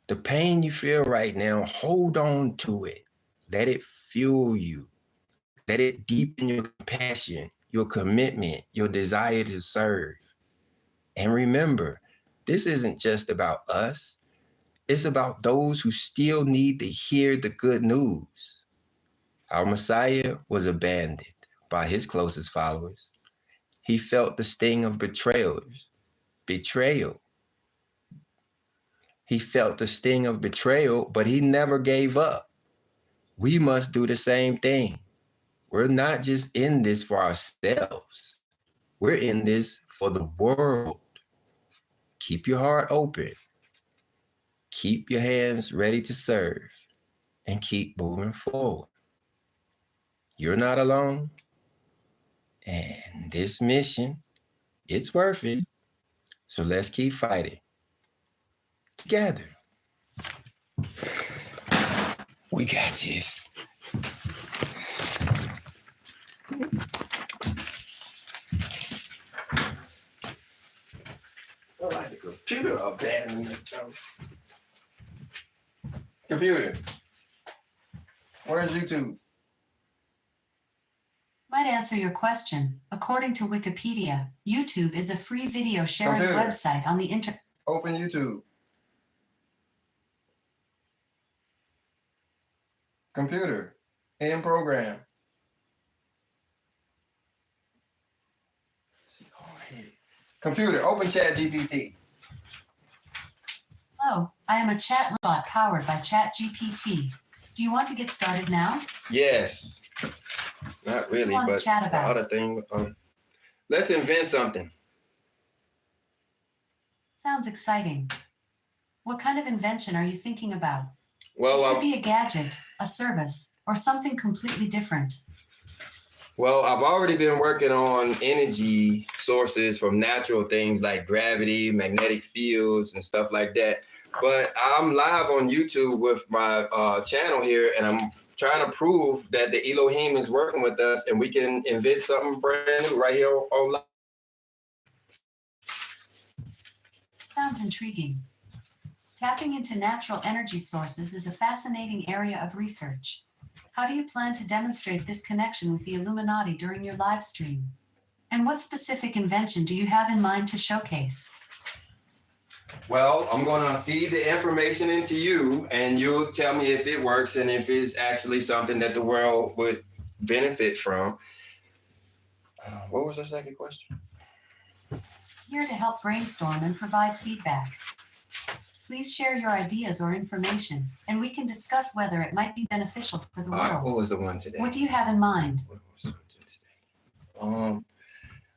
The pain you feel right now, hold on to it. Let it fuel you. Let it deepen your compassion, your commitment, your desire to serve. And remember, this isn't just about us. It's about those who still need to hear the good news. Our Messiah was abandoned by his closest followers. He felt the sting of betrayal. He felt the sting of betrayal, but he never gave up. We must do the same thing. We're not just in this for ourselves. We're in this for the world. Keep your heart open. Keep your hands ready to serve and keep moving forward. You're not alone. And this mission, it's worth it. So let's keep fighting together. We got this. I like the computer abandoning this stuff. Computer, where's YouTube? Might answer your question. According to Wikipedia, YouTube is a free video sharing Computer. website on the internet. Open YouTube. Computer, in program. Computer, open ChatGPT. Hello, I am a chat robot powered by ChatGPT. Do you want to get started now? Yes. Not really, want to but chat the about? other thing. Let's invent something. Sounds exciting. What kind of invention are you thinking about? It Well, could be a gadget, a service, or something completely different. I've already been working on energy sources from natural things like gravity, magnetic fields, and stuff like that. But I'm live on YouTube with my channel here, and I'm trying to prove that the Elohim is working with us, and we can invent something brand new right here on live. Sounds intriguing. Tapping into natural energy sources is a fascinating area of research. How do you plan to demonstrate this connection with the Illuminati during your live stream? And what specific invention do you have in mind to showcase? Well, I'm going to feed the information into you, and you'll tell me if it works and if it's actually something that the world would benefit from. What was the second question? Here to help brainstorm and provide feedback. Please share your ideas or information, and we can discuss whether it might be beneficial for the All right, world. what was the one today? What do you have in mind? What was the one today?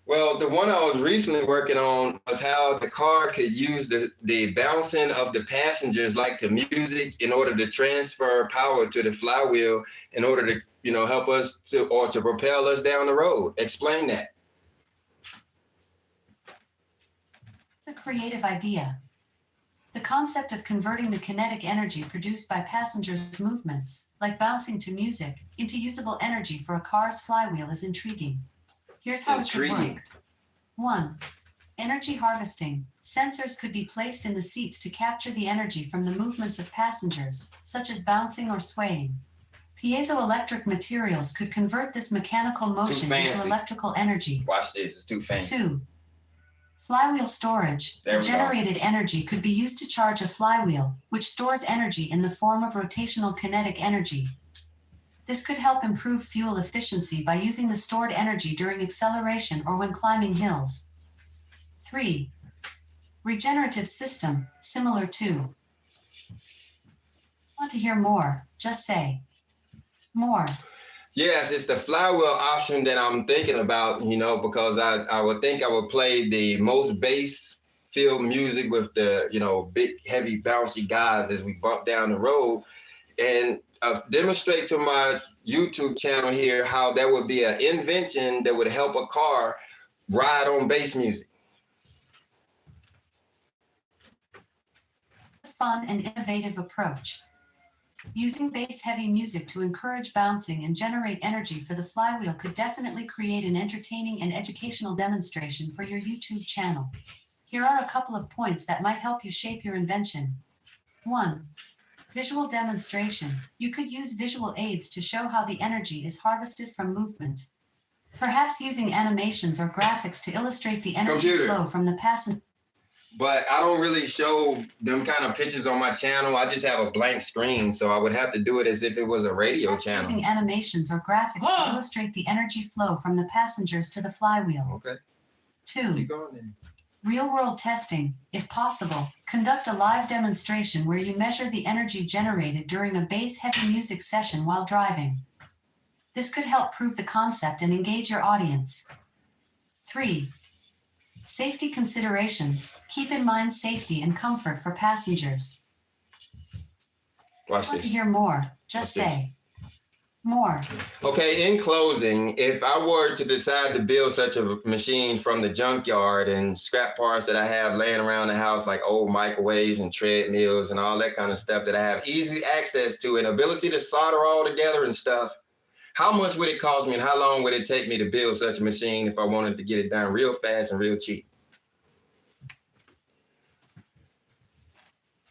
Well, the one I was recently working on was how the car could use the bouncing of the passengers like to music in order to transfer power to the flywheel in order to, help us to propel us down the road. Explain that. It's a creative idea. The concept of converting the kinetic energy produced by passengers' movements, like bouncing to music, into usable energy for a car's flywheel is intriguing. Here's how it could work. 1. Energy harvesting. Sensors could be placed in the seats to capture the energy from the movements of passengers, such as bouncing or swaying. Piezoelectric materials could convert this mechanical motion into electrical energy. Watch this, it's too fancy. 2. Flywheel storage. The generated energy could be used to charge a flywheel, which stores energy in the form of rotational kinetic energy. This could help improve fuel efficiency by using the stored energy during acceleration or when climbing hills. 3. Regenerative system, similar to. Want to hear more? Just say. More. Yes, it's the flywheel option that I'm thinking about, because I would think I would play the most bass filled music with the, big, heavy, bouncy guys as we bump down the road, and demonstrate to my YouTube channel here how that would be an invention that would help a car ride on bass music. It's a fun and innovative approach. Using bass-heavy music to encourage bouncing and generate energy for the flywheel could definitely create an entertaining and educational demonstration for your YouTube channel. Here are a couple of points that might help you shape your invention. 1. Visual demonstration. You could use visual aids to show how the energy is harvested from movement. Perhaps using animations or graphics to illustrate the energy flow from the passenger. But I don't really show them kind of pictures on my channel. I just have a blank screen, so I would have to do it as if it was a radio channel. Using animations or graphics to illustrate the energy flow from the passengers to the flywheel. Okay. 2. Keep going then. Real-world testing. If possible, conduct a live demonstration where you measure the energy generated during a bass-heavy music session while driving. This could help prove the concept and engage your audience. 3. Safety considerations. Keep in mind safety and comfort for passengers. Watch Want this. to hear more? Just Watch say more. Okay, in closing, if I were to decide to build such a machine from the junkyard and scrap parts that I have laying around the house, like old microwaves and treadmills and all that kind of stuff that I have easy access to and ability to solder all together and stuff, how much would it cost me and how long would it take me to build such a machine if I wanted to get it done real fast and real cheap?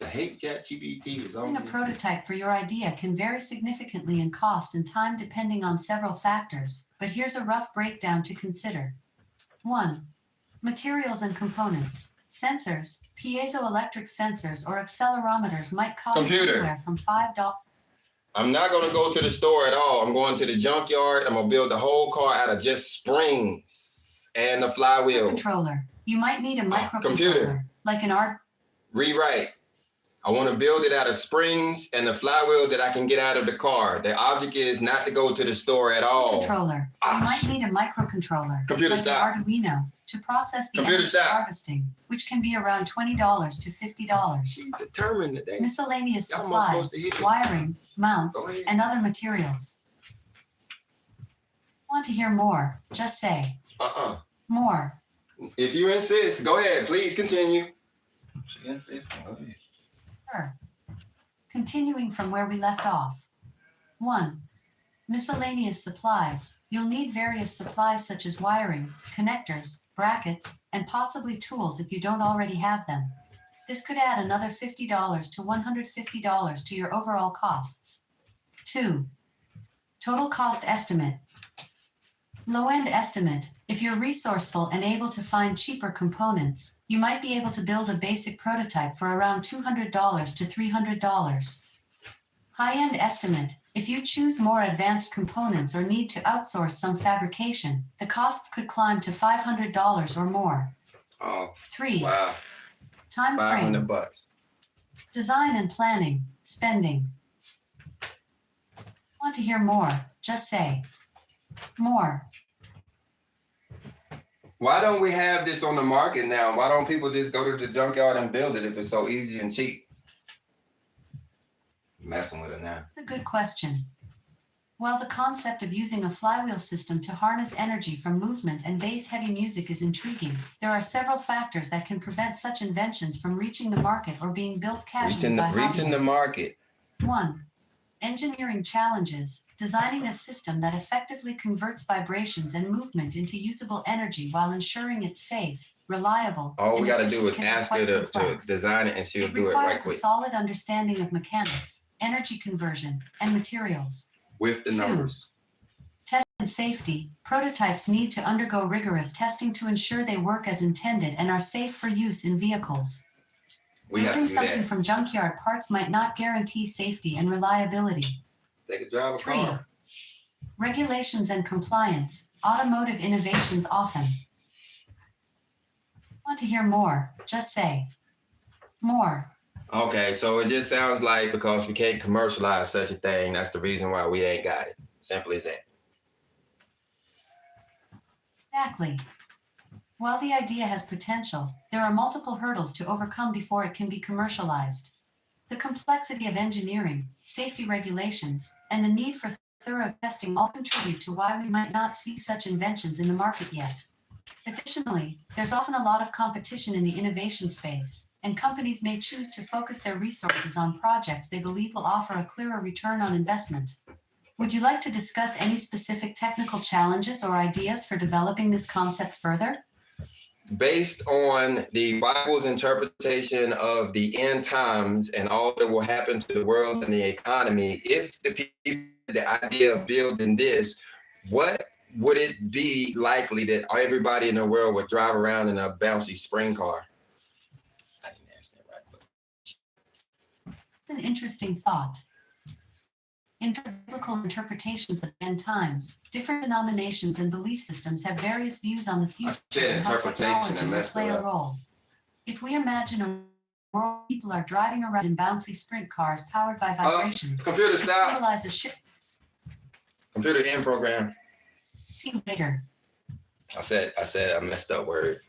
I hate ChatGPT. Building a prototype for your idea can vary significantly in cost and time depending on several factors, but here's a rough breakdown to consider. 1. Materials and components. Sensors, piezoelectric sensors or accelerometers might cost anywhere from $5. I'm not going to go to the store at all. I'm going to the junkyard. I'm going to build the whole car out of just springs and the flywheel. Controller. You might need a microcontroller, like an art. Rewrite. I want to build it out of springs and the flywheel that I can get out of the car. The object is not to go to the store at all. Controller. You might need a microcontroller, Computer like stop. an Arduino, to process the Computer energy stop. harvesting, which can be around $20 to $50. She's determined today. Miscellaneous Y'all must supposed supplies, to hit it. wiring, mounts, Go ahead. and other materials. Want to hear more? Just say more. If you insist, go ahead. Please continue. She insists. Go ahead. Sure. Continuing from where we left off. 1. Miscellaneous supplies. You'll need various supplies such as wiring, connectors, brackets, and possibly tools if you don't already have them. This could add another $50 to $150 to your overall costs. 2. Total cost estimate. Low-end estimate. If you're resourceful and able to find cheaper components, you might be able to build a basic prototype for around $200 to $300. High-end estimate. If you choose more advanced components or need to outsource some fabrication, the costs could climb to $500 or more. Oh, 3. wow. Time frame. $500. Design and planning. Spending. Want to hear more? Just say more. Why don't we have this on the market now? Why don't people just go to the junkyard and build it if it's so easy and cheap? Messing with it now. That's a good question. While the concept of using a flywheel system to harness energy from movement and bass-heavy music is intriguing, there are several factors that can prevent such inventions from reaching the market or being built casually by Reaching the hobbyists. market. 1. Engineering challenges. Designing a system that effectively converts vibrations and movement into usable energy while ensuring it's safe, reliable, All we and got to efficient do is can be ask quite her to complex. design it and she'll It do it right requires a quick solid understanding of mechanics, energy conversion, and materials. with the 2. numbers. Test and safety. Prototypes need to undergo rigorous testing to ensure they work as intended and are safe for use in vehicles. We have to Building do something that. from junkyard parts might not guarantee safety and reliability. They could drive a 3. car. Regulations and compliance. Automotive innovations often. Want to hear more? Just say more. Okay, so it just sounds like because we can't commercialize such a thing, that's the reason why we ain't got it. Simple as that. Exactly. While the idea has potential, there are multiple hurdles to overcome before it can be commercialized. The complexity of engineering, safety regulations, and the need for thorough testing all contribute to why we might not see such inventions in the market yet. Additionally, there's often a lot of competition in the innovation space, and companies may choose to focus their resources on projects they believe will offer a clearer return on investment. Would you like to discuss any specific technical challenges or ideas for developing this concept further? Based on the Bible's interpretation of the end times and all that will happen to the world and the economy, if the idea of building this, what would it be likely that everybody in the world would drive around in a bouncy spring car? I didn't ask that right, but It's an interesting thought. In biblical interpretations of the end times, different denominations and belief systems have various views on the future and how technology will play a role. If we imagine a world where people are driving around in bouncy sprint cars powered by vibrations, computer it stop. symbolizes shift. Computer end program. See you later. I said I messed up word.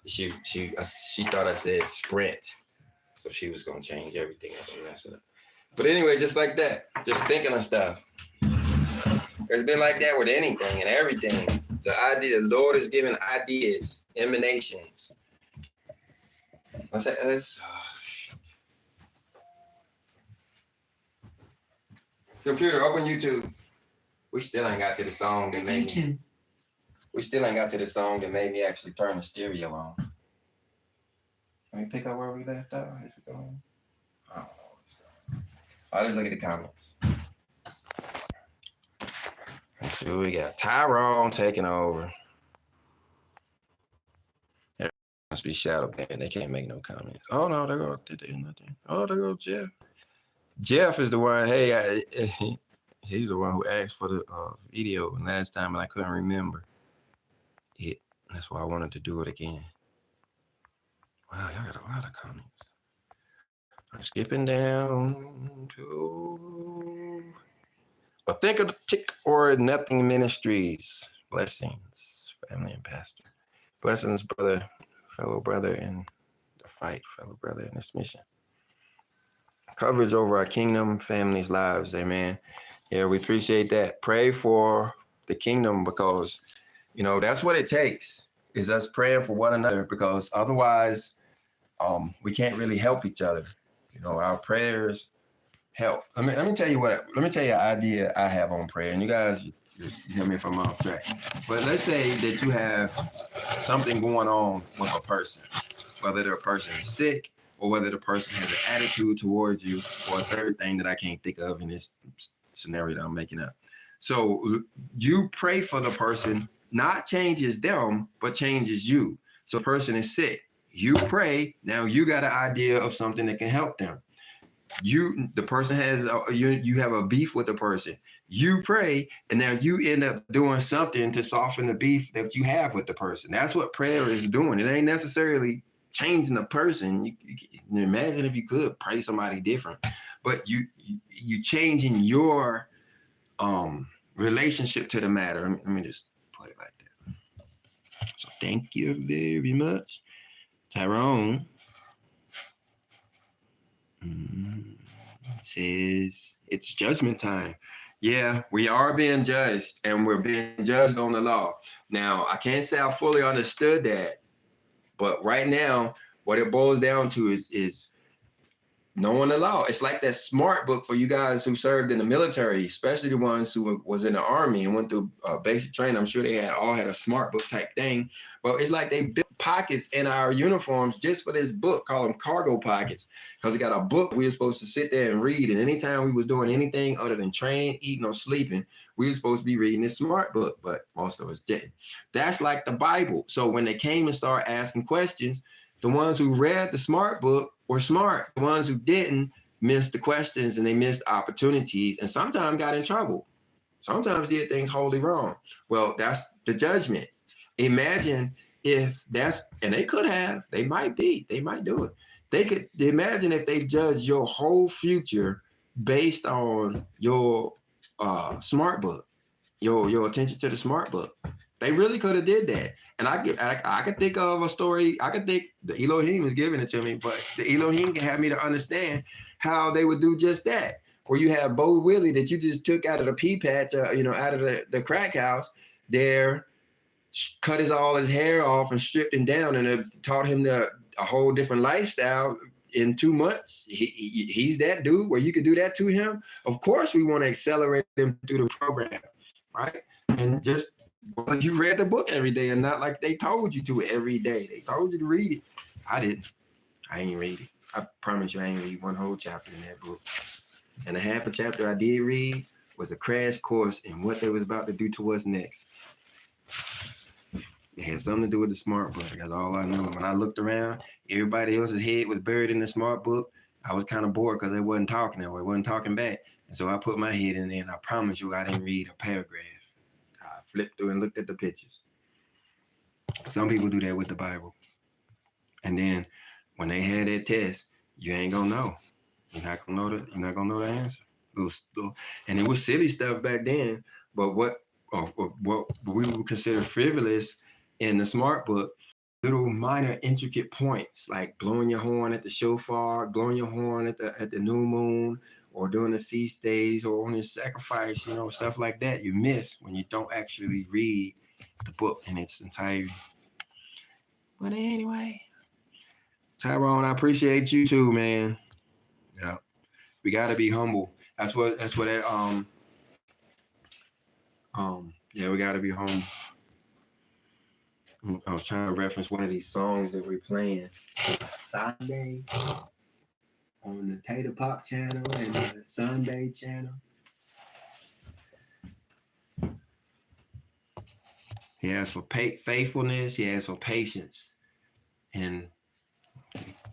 She thought I said sprint, so she was gonna change everything up and mess it up. But anyway, just like that, just thinking of stuff. It's been like that with anything and everything. The idea, the Lord is giving ideas, emanations. What's that? Computer, open YouTube. We still ain't got to the song that made me. We still ain't got to the song that made me actually turn the stereo on. Can we pick up where we left off? If it go, I don't know. I'll just look at the comments. Let's see what we got. Tyrone taking over. There must be shadow band. They can't make no comments. Oh no, they go. Did they nothing? Oh, there goes Jeff. Jeff is the one. Hey, he's the one who asked for the video last time, and I couldn't remember it. That's why I wanted to do it again. Wow, y'all got a lot of comments. I'm skipping down to Authentic or Nothing Ministries. Blessings, family and pastor. Blessings, brother, fellow brother in the fight, fellow brother in this mission. Coverage over our kingdom, families, lives, amen. Yeah, we appreciate that. Pray for the kingdom because, you know, that's what it takes, is us praying for one another, because otherwise we can't really help each other. You know, our prayers help. Let me tell you an idea I have on prayer, and you guys, you tell me if I'm off track. But let's say that you have something going on with a person, whether the person is sick or whether the person has an attitude towards you, or a third thing that I can't think of in this scenario that I'm making up. So you pray for the person, not changes them, but changes you. So the person is sick. You pray, now you got an idea of something that can help them. The person has, you have a beef with the person. You pray, and now you end up doing something to soften the beef that you have with the person. That's what prayer is doing. It ain't necessarily changing the person. You imagine if you could pray somebody different, but you changing your relationship to the matter. Let me just put it like that. So thank you very much. Tyrone says it's judgment time. Yeah, we are being judged, and we're being judged on the law. Now, I can't say I fully understood that, but right now, what it boils down to is knowing the law. It's like that SMART book for you guys who served in the military, especially the ones who was in the Army and went through basic training. I'm sure they all had a SMART book type thing. But it's like they built pockets in our uniforms just for this book, call them cargo pockets, because it got a book we were supposed to sit there and read. And anytime we was doing anything other than training, eating, or sleeping, we were supposed to be reading this SMART book, but most of us didn't. That's like the Bible. So when they came and started asking questions, the ones who read the SMART book were smart. The ones who didn't missed the questions, and they missed opportunities, and sometimes got in trouble. Sometimes did things wholly wrong. Well, that's the judgment. Imagine if that's, and they could have, they might do it. They could imagine if they judge your whole future based on your SMART book, your attention to the SMART book. They really could have did that. And I could think of a story. I could think the Elohim is giving it to me, but the Elohim can have me to understand how they would do just that. Where you have Bo Willie that you just took out of the pea patch, out of the crack house. They're cut all his hair off and stripped him down, and it taught him a whole different lifestyle in 2 months. He's that dude where you could do that to him. Of course, we want to accelerate him through the program, right? And just, well, you read the book every day, and not like they told you to every day. They told you to read it. I didn't. I ain't read it. I promise you, I ain't read one whole chapter in that book. And the half a chapter I did read was a crash course in what they was about to do to us next. It had something to do with the smart book. That's all I knew. When I looked around, everybody else's head was buried in the smart book. I was kind of bored because they wasn't talking that way. They wasn't talking back. And so I put my head in there, and I promise you I didn't read a paragraph. I flipped through and looked at the pictures. Some people do that with the Bible. And then when they had that test, you ain't gonna know. You're not gonna know the answer. And it was silly stuff back then, but what we would consider frivolous in the smart book, little minor intricate points like blowing your horn at the shofar, blowing your horn at the new moon, or during the feast days, or on your sacrifice, stuff like that you miss when you don't actually read the book in its entirety. But anyway, Tyrone, I appreciate you too, man. Yeah, we gotta be humble. That's what that yeah, we gotta be humble. I was trying to reference one of these songs that we're playing Sunday on the Tater Pop channel and the Sunday channel. He asks for faithfulness. He asks for patience, and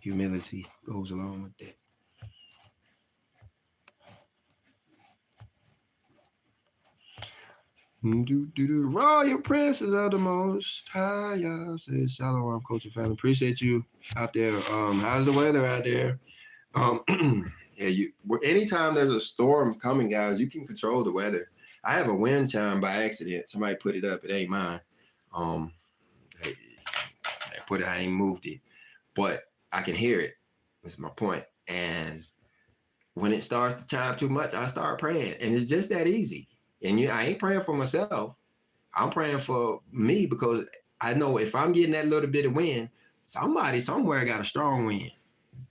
humility goes along with that. Royal Princes of the Most High, y'all. Says Shalom, Coach and family. Appreciate you out there. How's the weather out there? Yeah, anytime there's a storm coming, guys, you can control the weather. I have a wind chime by accident. Somebody put it up. It ain't mine. I ain't moved it, but I can hear it. That's my point. And when it starts to chime too much, I start praying, and it's just that easy. And I ain't praying for myself. I'm praying for me, because I know if I'm getting that little bit of wind, somebody somewhere got a strong wind.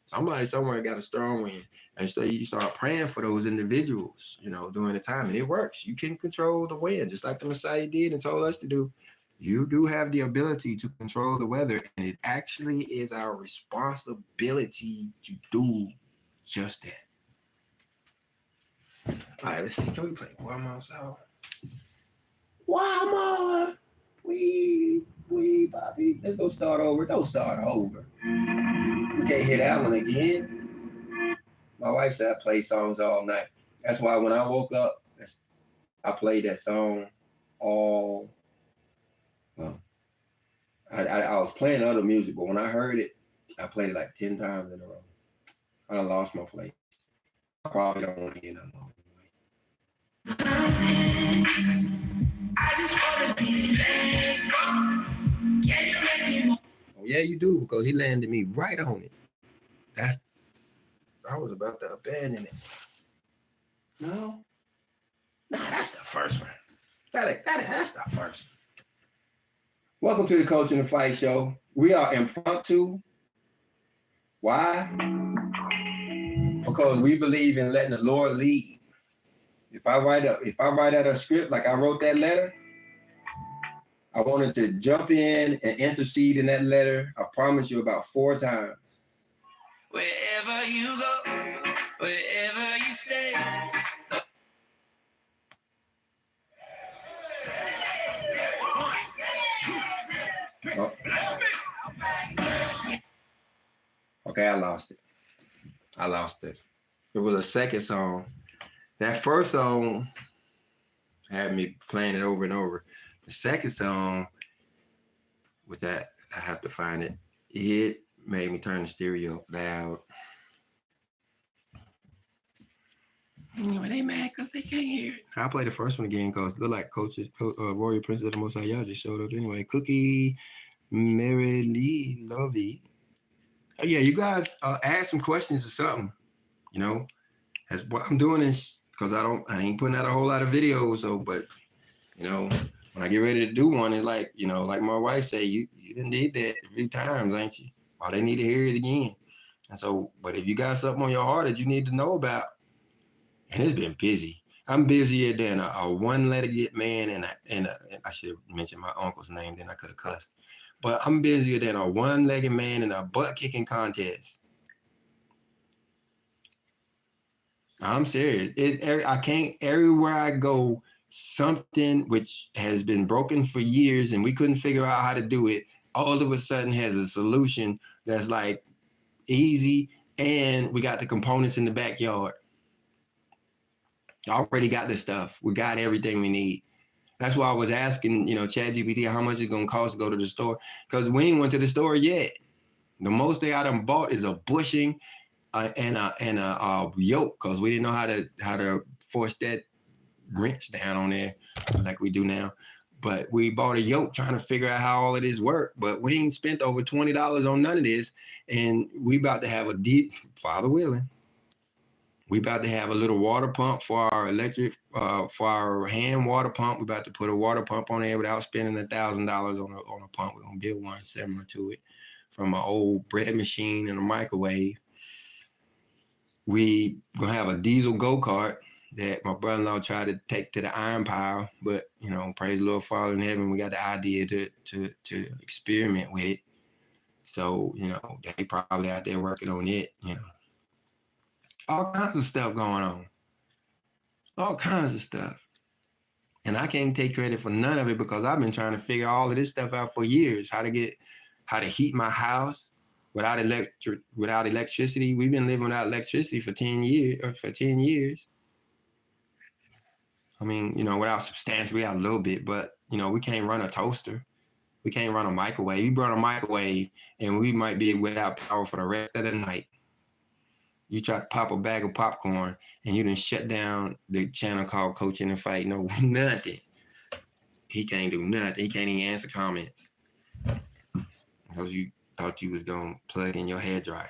Somebody somewhere got a strong wind. And so you start praying for those individuals, during the time. And it works. You can control the wind, just like the Messiah did and told us to do. You do have the ability to control the weather. And it actually is our responsibility to do just that. All right, let's see. Can we play one more song? One more. We, Bobby. Let's go start over. Don't start over. We can't hear that one again. My wife said I play songs all night. That's why when I woke up, I played that song all. Well, I was playing other music, but when I heard it, I played it like 10 times in a row. I lost my place. I probably don't want to hear no more. I just want to be faithful. Can you make me more? Oh yeah, you do, because he landed me right on it. I was about to abandon it. No, that's the first one. That's the first one. Welcome to the Coach and the Fight Show. We are impromptu. Why? Because we believe in letting the Lord lead. If I write out a script like I wrote that letter, I wanted to jump in and intercede in that letter. I promise you about 4 times. Wherever you go, wherever you stay. Oh. Okay, I lost it. It was a second song. That first song had me playing it over and over. The second song, with that, I have to find it. It made me turn the stereo up loud. They mad because they can't hear it. I'll play the first one again because it look like Warrior Prince of the Most High. Y'all just showed up anyway. Cookie, Mary Lee, Lovey. Oh yeah, you guys ask some questions or something. As what I'm doing is because I ain't putting out a whole lot of videos. So, but When I get ready to do one, it's like, you know, like my wife say, you done did that a few times, ain't you? Or they need to hear it again. And so, but if you got something on your heart that you need to know about, and it's been busy. I'm busier than a one-legged man and I should have mentioned my uncle's name, then I could have cussed. But I'm busier than a one-legged man in a butt-kicking contest. I'm serious. I can't, everywhere I go, something which has been broken for years and we couldn't figure out how to do it, all of a sudden has a solution that's like easy, and we got the components in the backyard. Already got the stuff. We got everything we need. That's why I was asking, you know, ChatGPT how much it's gonna cost to go to the store, because we ain't went to the store yet. The most they I done bought is a bushing and a yoke, because we didn't know how to force that wrench down on there like we do now. But we bought a yoke trying to figure out how all of this worked. But we ain't spent over $20 on none of this, and we about to have a deep, Father willing, we about to have a little water pump for our electric, for our hand water pump. We about to put a water pump on there without spending $1,000 on a pump. We're gonna build one similar to it from an old bread machine and a microwave. We gonna have a diesel go-kart that my brother-in-law tried to take to the iron pile, but you know, praise the Lord, Father in heaven, we got the idea to experiment with it. So you know, they probably out there working on it. You know. All kinds of stuff going on. All kinds of stuff. And I can't take credit for none of it because I've been trying to figure all of this stuff out for years. How to heat my house without electricity. We've been living without electricity for 10 years. I mean, you know, without substantial, we have a little bit, but you know, we can't run a toaster. We can't run a microwave. We run a microwave and we might be without power for the rest of the night. You try to pop a bag of popcorn and you done shut down the channel called Coach in the Fight. No, nothing. He can't do nothing. He can't even answer comments. Because you thought you was going to plug in your hair dryer.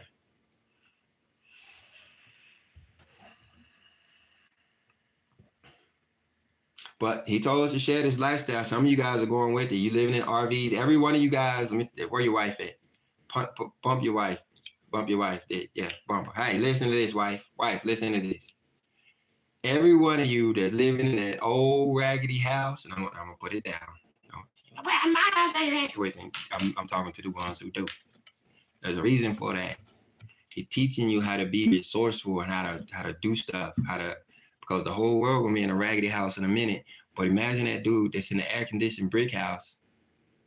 But he told us to share this lifestyle. Some of you guys are going with it. You living in RVs. Every one of you guys, where your wife at? Bump your wife. Bump your wife. Yeah, bump her. Hey, listen to this, wife. Wife, listen to this. Every one of you that's living in that old raggedy house, and I'm gonna put it down. I'm talking to the ones who do. There's a reason for that. He's teaching you how to be resourceful and how to do stuff, because the whole world gonna be in a raggedy house in a minute. But imagine that dude that's in the air-conditioned brick house,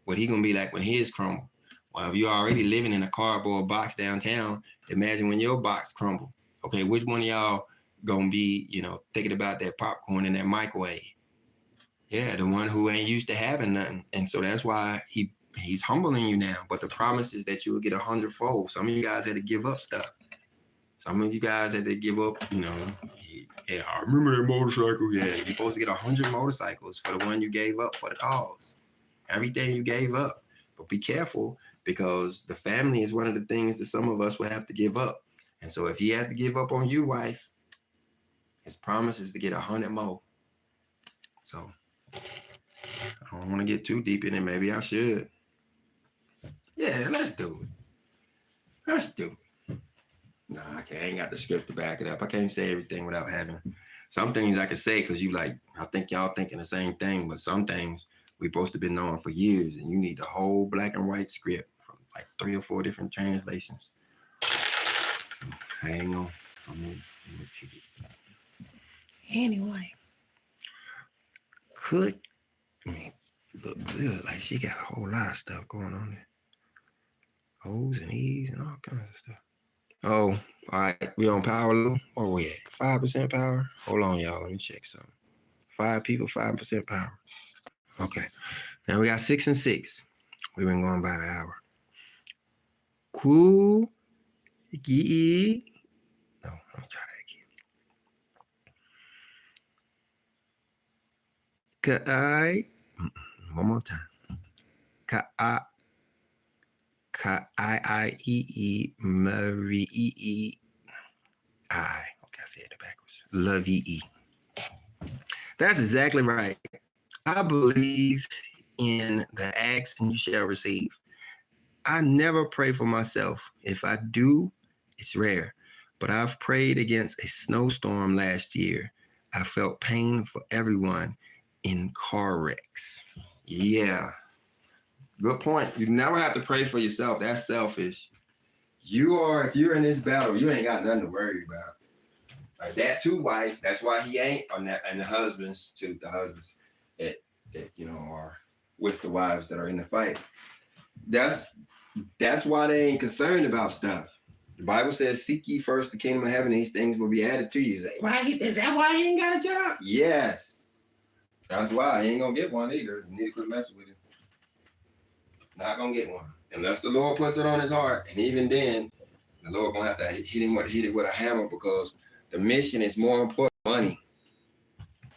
what he gonna be like when his crumble. Well, if you're already living in a cardboard box downtown, imagine when your box crumble. Okay, which one of y'all gonna be, you know, thinking about that popcorn in that microwave? Yeah, the one who ain't used to having nothing. And so that's why he's humbling you now. But the promise is that you will get 100-fold. Some of you guys had to give up stuff. Some of you guys had to give up, you know. Yeah, I remember that motorcycle. Yeah, you're supposed to get 100 motorcycles for the one you gave up for the cause. Everything you gave up. But be careful, because the family is one of the things that some of us will have to give up. And so if he had to give up on you, wife, his promise is to get 100 more. So I don't want to get too deep in it. Maybe I should. Yeah, let's do it. Let's do it. Nah, I ain't got the script to back it up. I can't say everything without having some things I can say, because you like, I think y'all thinking the same thing, but some things we supposed to be knowing for years, and you need the whole black and white script from like 3 or 4 different translations. So, hang on. Anyway, look good. Like she got a whole lot of stuff going on there. O's and E's and all kinds of stuff. Oh, all right. We on power level? Where we at? 5% power? Hold on, y'all. Let me check something. 5 people, 5% power. Okay. Now we got 6 and 6. We've been going by the hour. Cool. No, let me try that again. One more time. K-I-I-E-E Marie I. Okay, I said it backwards. Love E. That's exactly right. I believe in the ask and you shall receive. I never pray for myself. If I do, it's rare. But I've prayed against a snowstorm last year. I felt pain for everyone in car wrecks. Yeah, good point. You never have to pray for yourself. That's selfish. If you're in this battle, you ain't got nothing to worry about. Like that too, wife. That's why he ain't on that, and the husbands too, the husbands that are with the wives that are in the fight. That's why they ain't concerned about stuff. The Bible says, seek ye first the kingdom of heaven, these things will be added to you. You say, is that why he ain't got a job? Yes. That's why he ain't gonna get one either. You need to quit messing with him. Not gonna get one. Unless the Lord puts it on his heart. And even then, the Lord gonna have to hit it with a hammer, because the mission is more important than money.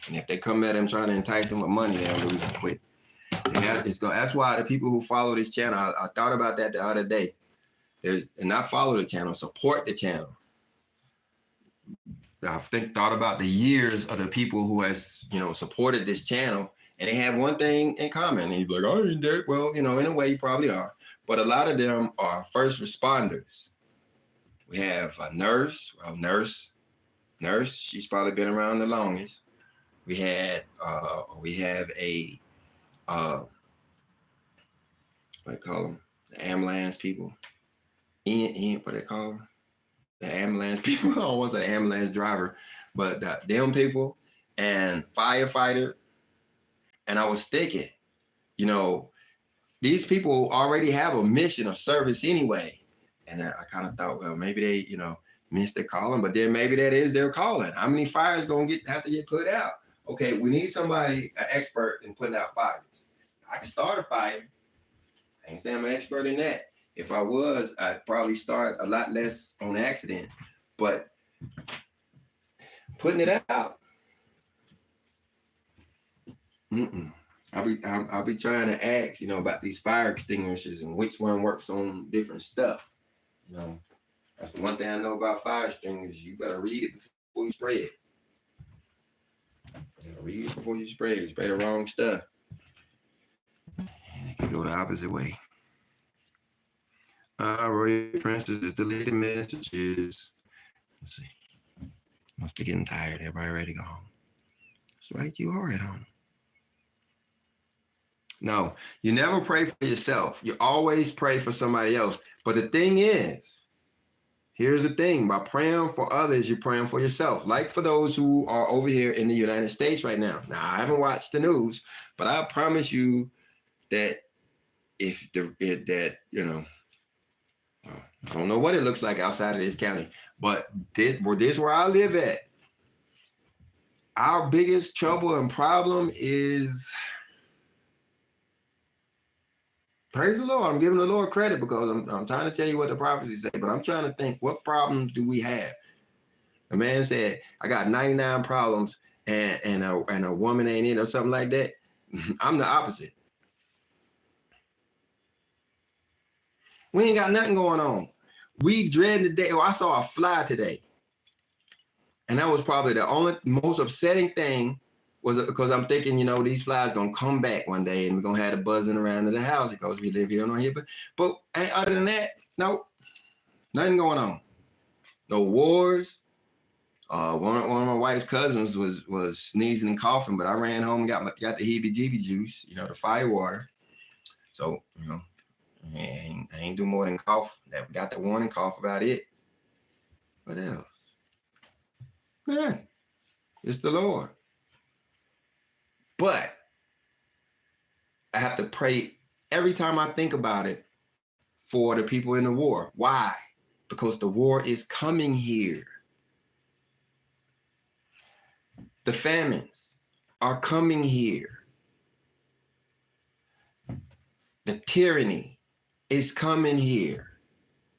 And if they come at him trying to entice him with money, they'll lose him quick. That's why the people who follow this channel, I thought about that the other day. And not follow the channel, support the channel. I thought about the years of the people who has, supported this channel, and they have one thing in common. And you'd be like, I ain't dead. Well, in a way you probably are. But a lot of them are first responders. We have a nurse. She's probably been around the longest. We have a what do they call them? The ambulance people. Ian, what they call them? The ambulance people. I don't want to say ambulance driver, but them people and firefighter. And I was thinking, these people already have a mission of service anyway. And I kind of thought, well, maybe they, missed their calling, but then maybe that is their calling. How many fires have to get put out? Okay, we need somebody, an expert in putting out fires. I can start a fire. I ain't saying I'm an expert in that. If I was, I'd probably start a lot less on accident. But putting it out, I'll be trying to ask, about these fire extinguishers and which one works on different stuff. That's the one thing I know about fire extinguishers. You better read it before you spray it. Read it before you spray it. You spray the wrong stuff, and it can go the opposite way. Roy Princess is deleted messages. Let's see. Must be getting tired. Everybody ready to go home. That's right, you are at home. No, you never pray for yourself. You always pray for somebody else. But the thing is, here's the thing. By praying for others, you're praying for yourself. Like for those who are over here in the United States right now. Now, I haven't watched the news, but I promise you that I don't know what it looks like outside of this county, but this where I live at, our biggest trouble and problem is, praise the Lord. I'm giving the Lord credit, because I'm trying to tell you what the prophecies say, but I'm trying to think, what problems do we have? A man said, I got 99 problems and a woman ain't in, or something like that. I'm the opposite. We ain't got nothing going on. We dread the day. I saw a fly today. And that was probably the most upsetting thing, was because I'm thinking, these flies gonna come back one day and we're gonna have it buzzing around in the house because we live here and on here. But other than that, nope, nothing going on. No wars. One of my wife's cousins was sneezing and coughing, but I ran home and got the heebie-jeebie juice, the fire water. So, I ain't do more than cough. Got the warning cough, about it. What else? Man, it's the Lord. But I have to pray every time I think about it for the people in the war. Why? Because the war is coming here. The famines are coming here. The tyranny is coming here.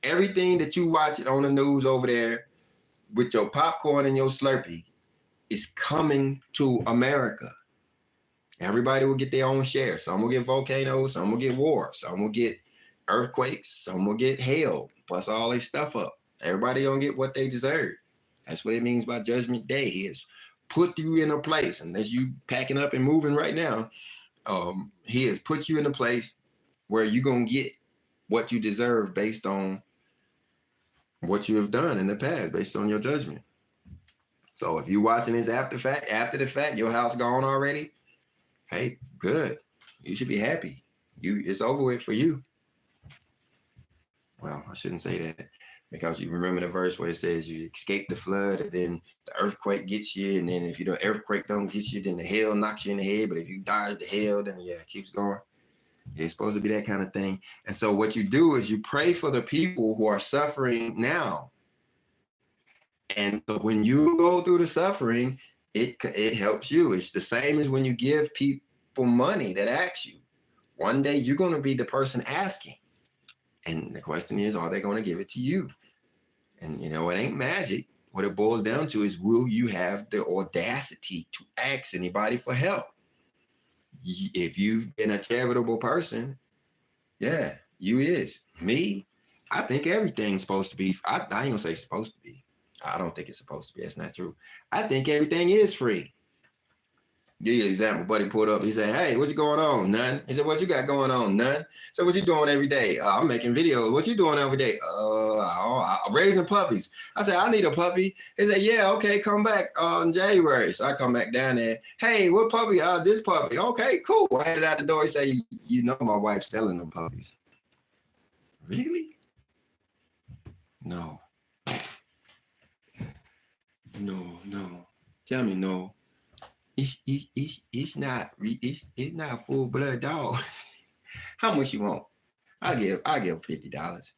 Everything that you watch it on the news over there with your popcorn and your Slurpee is coming to America. Everybody will get their own share. Some will get volcanoes, some will get war, some will get earthquakes, some will get hail, plus all their stuff up. Everybody gonna get what they deserve. That's what it means by Judgment Day. Is put you in a place, unless you packing up and moving right now, he has put you in a place where you're going to get what you deserve based on what you have done in the past, based on your judgment. So if you're watching this after the fact, your house gone already, hey, good. You should be happy. It's over with for you. Well, I shouldn't say that, because you remember the verse where it says you escape the flood, and then the earthquake gets you, and then if the earthquake don't get you, then the hell knocks you in the head. But if you dodge the hell, then yeah, it keeps going. It's supposed to be that kind of thing. And so what you do is you pray for the people who are suffering now. And so when you go through the suffering, it helps you. It's the same as when you give people money that ask you. One day you're going to be the person asking. And the question is, are they going to give it to you? And, it ain't magic. What it boils down to is, will you have the audacity to ask anybody for help? If you've been a charitable person, yeah, you is. Me, I think everything's supposed to be, I ain't going to say supposed to be. I don't think it's supposed to be. That's not true. I think everything is free. Give you an example. Buddy pulled up. He said, hey, what's going on? None. He said, what you got going on? None. So what you doing every day? I'm making videos. What you doing every day? I'm raising puppies. I said, I need a puppy. He said, yeah, okay, come back in January. So I come back down there. Hey, what puppy? This puppy. Okay, cool. I headed out the door. He said, my wife's selling them puppies. Really? No. No. Tell me no. It's not a full blood dog. How much you want? I'll give $50.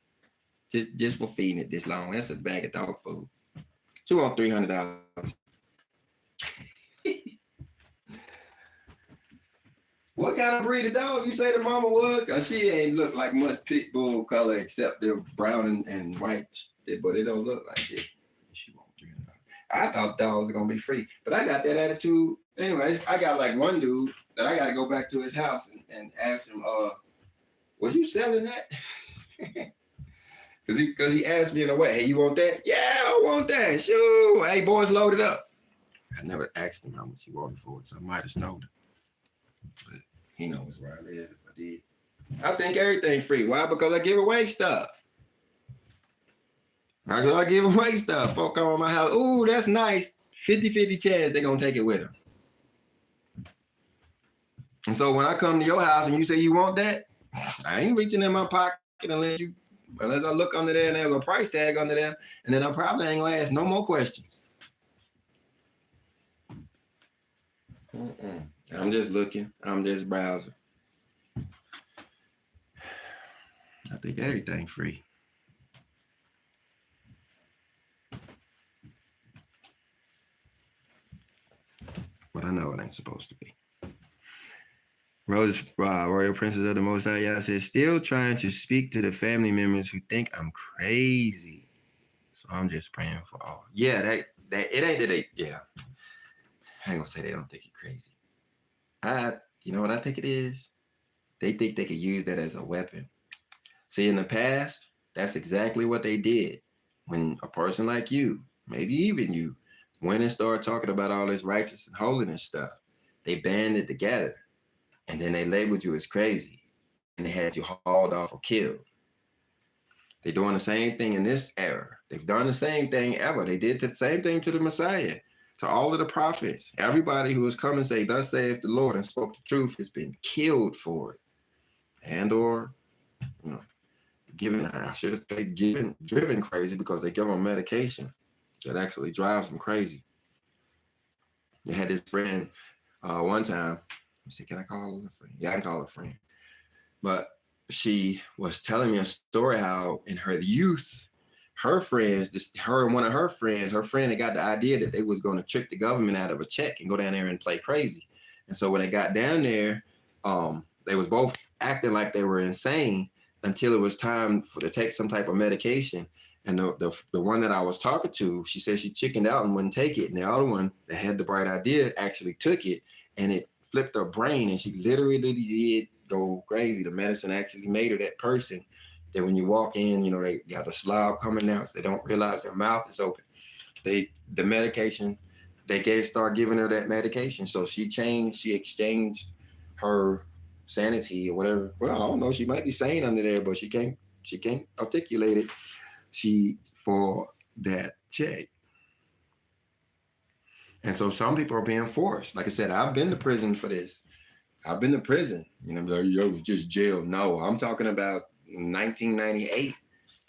Just for feeding it this long. That's a bag of dog food. She want $300. What kind of breed of dog you say the mama was? Cause she ain't look like much pit bull color except the brown and white, but it don't look like it. She want $300. I thought dogs were gonna be free, but I got that attitude. Anyways, I got like one dude that I gotta go back to his house and ask him, was you selling that? Cause he asked me in a way, hey, you want that? Yeah, I want that. Sure. Hey, boys, load it up. I never asked him how much he wanted for it, so I might have snowed him. But he knows where I live if I did. I think everything's free. Why? Because I give away stuff. I give away stuff. Folk come on my house. Ooh, that's nice. 50-50 chance they're going to take it with them. And so when I come to your house and you say you want that, I ain't reaching in my pocket unless I look under there and there's a price tag under there, and then I probably ain't going to ask no more questions. I'm just looking. I'm just browsing. I think everything's free. But I know it ain't supposed to be. Rose, Royal Princess of the Most High, y'all says, still trying to speak to the family members who think I'm crazy. So I'm just praying for all. Yeah, that it ain't that they, yeah. I ain't gonna say they don't think you're crazy. You know what I think it is? They think they could use that as a weapon. See, in the past, that's exactly what they did. When a person like you, maybe even you, went and started talking about all this righteous and holiness stuff, they banded together, and then they labeled you as crazy, and they had you hauled off or killed. They're doing the same thing in this era. They've done the same thing ever. They did the same thing to the Messiah, to all of the prophets. Everybody who has come and say, thus saith the Lord, and spoke the truth has been killed for it. And or, driven crazy, because they give them medication that actually drives them crazy. They had this friend one time. I said, can I call her a friend? Yeah, I can call her a friend. But she was telling me a story how in her youth, her friends, her and one of her friend had got the idea that they was going to trick the government out of a check and go down there and play crazy. And so when they got down there, they was both acting like they were insane until it was time to take some type of medication. And the one that I was talking to, she said she chickened out and wouldn't take it. And the other one that had the bright idea actually took it, and it flipped her brain, and she literally did go crazy. The medicine actually made her that person that when you walk in, they got a slob coming out, so they don't realize their mouth is open. The medication they can't start giving her that medication. So she exchanged her sanity or whatever. Well, I don't know. She might be sane under there, but she can't articulate it. For that check. And so some people are being forced. Like I said, I've been to prison for this. I've been to prison. You know, like, yo, it was just jail. No, I'm talking about 1998.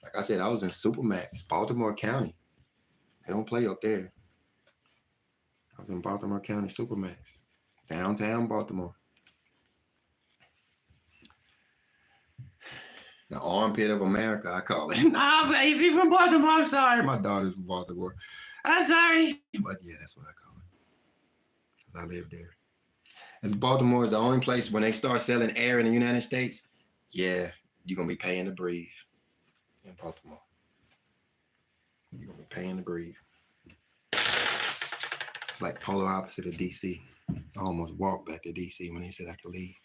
Like I said, I was in Supermax, Baltimore County. They don't play up there. I was in Baltimore County, Supermax, downtown Baltimore. The armpit of America, I call it. Nah, baby, from Baltimore. I'm sorry. My daughter's from Baltimore. I'm sorry. But yeah, that's what I call it. Because I live there. And Baltimore is the only place when they start selling air in the United States, yeah, you're going to be paying to breathe in Baltimore. You're going to be paying to breathe. It's like polar opposite of D.C. I almost walked back to D.C. when they said I could leave.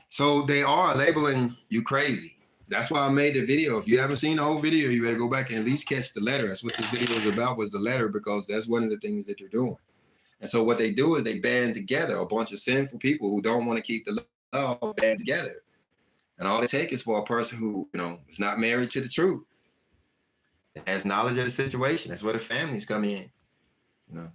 So they are labeling you crazy. That's why I made the video. If you haven't seen the whole video, you better go back and at least catch the letter. That's what this video was about, was the letter, because that's one of the things that they're doing. And so what they do is they band together a bunch of sinful people who don't want to keep the law, band together. And all they take is for a person who, you know, is not married to the truth, that has knowledge of the situation. That's where the families come in, you know.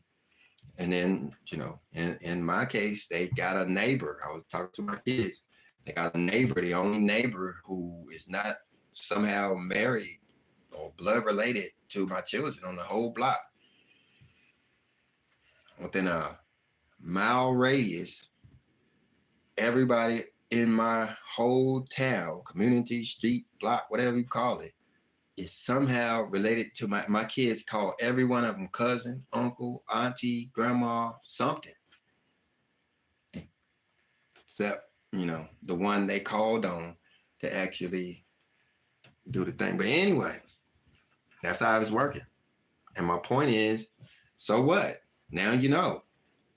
And then, you know, in my case, they got a neighbor. I was talking to my kids. They got a neighbor, the only neighbor who is not somehow married or blood related to my children on the whole block. Within a mile radius, everybody in my whole town, community, street, block, whatever you call it, is somehow related to my kids call every one of them cousin, uncle, auntie, grandma, something. Except, you know, the one they called on to actually do the thing. But anyway, that's how I was working. And my point is, so what? Now you know.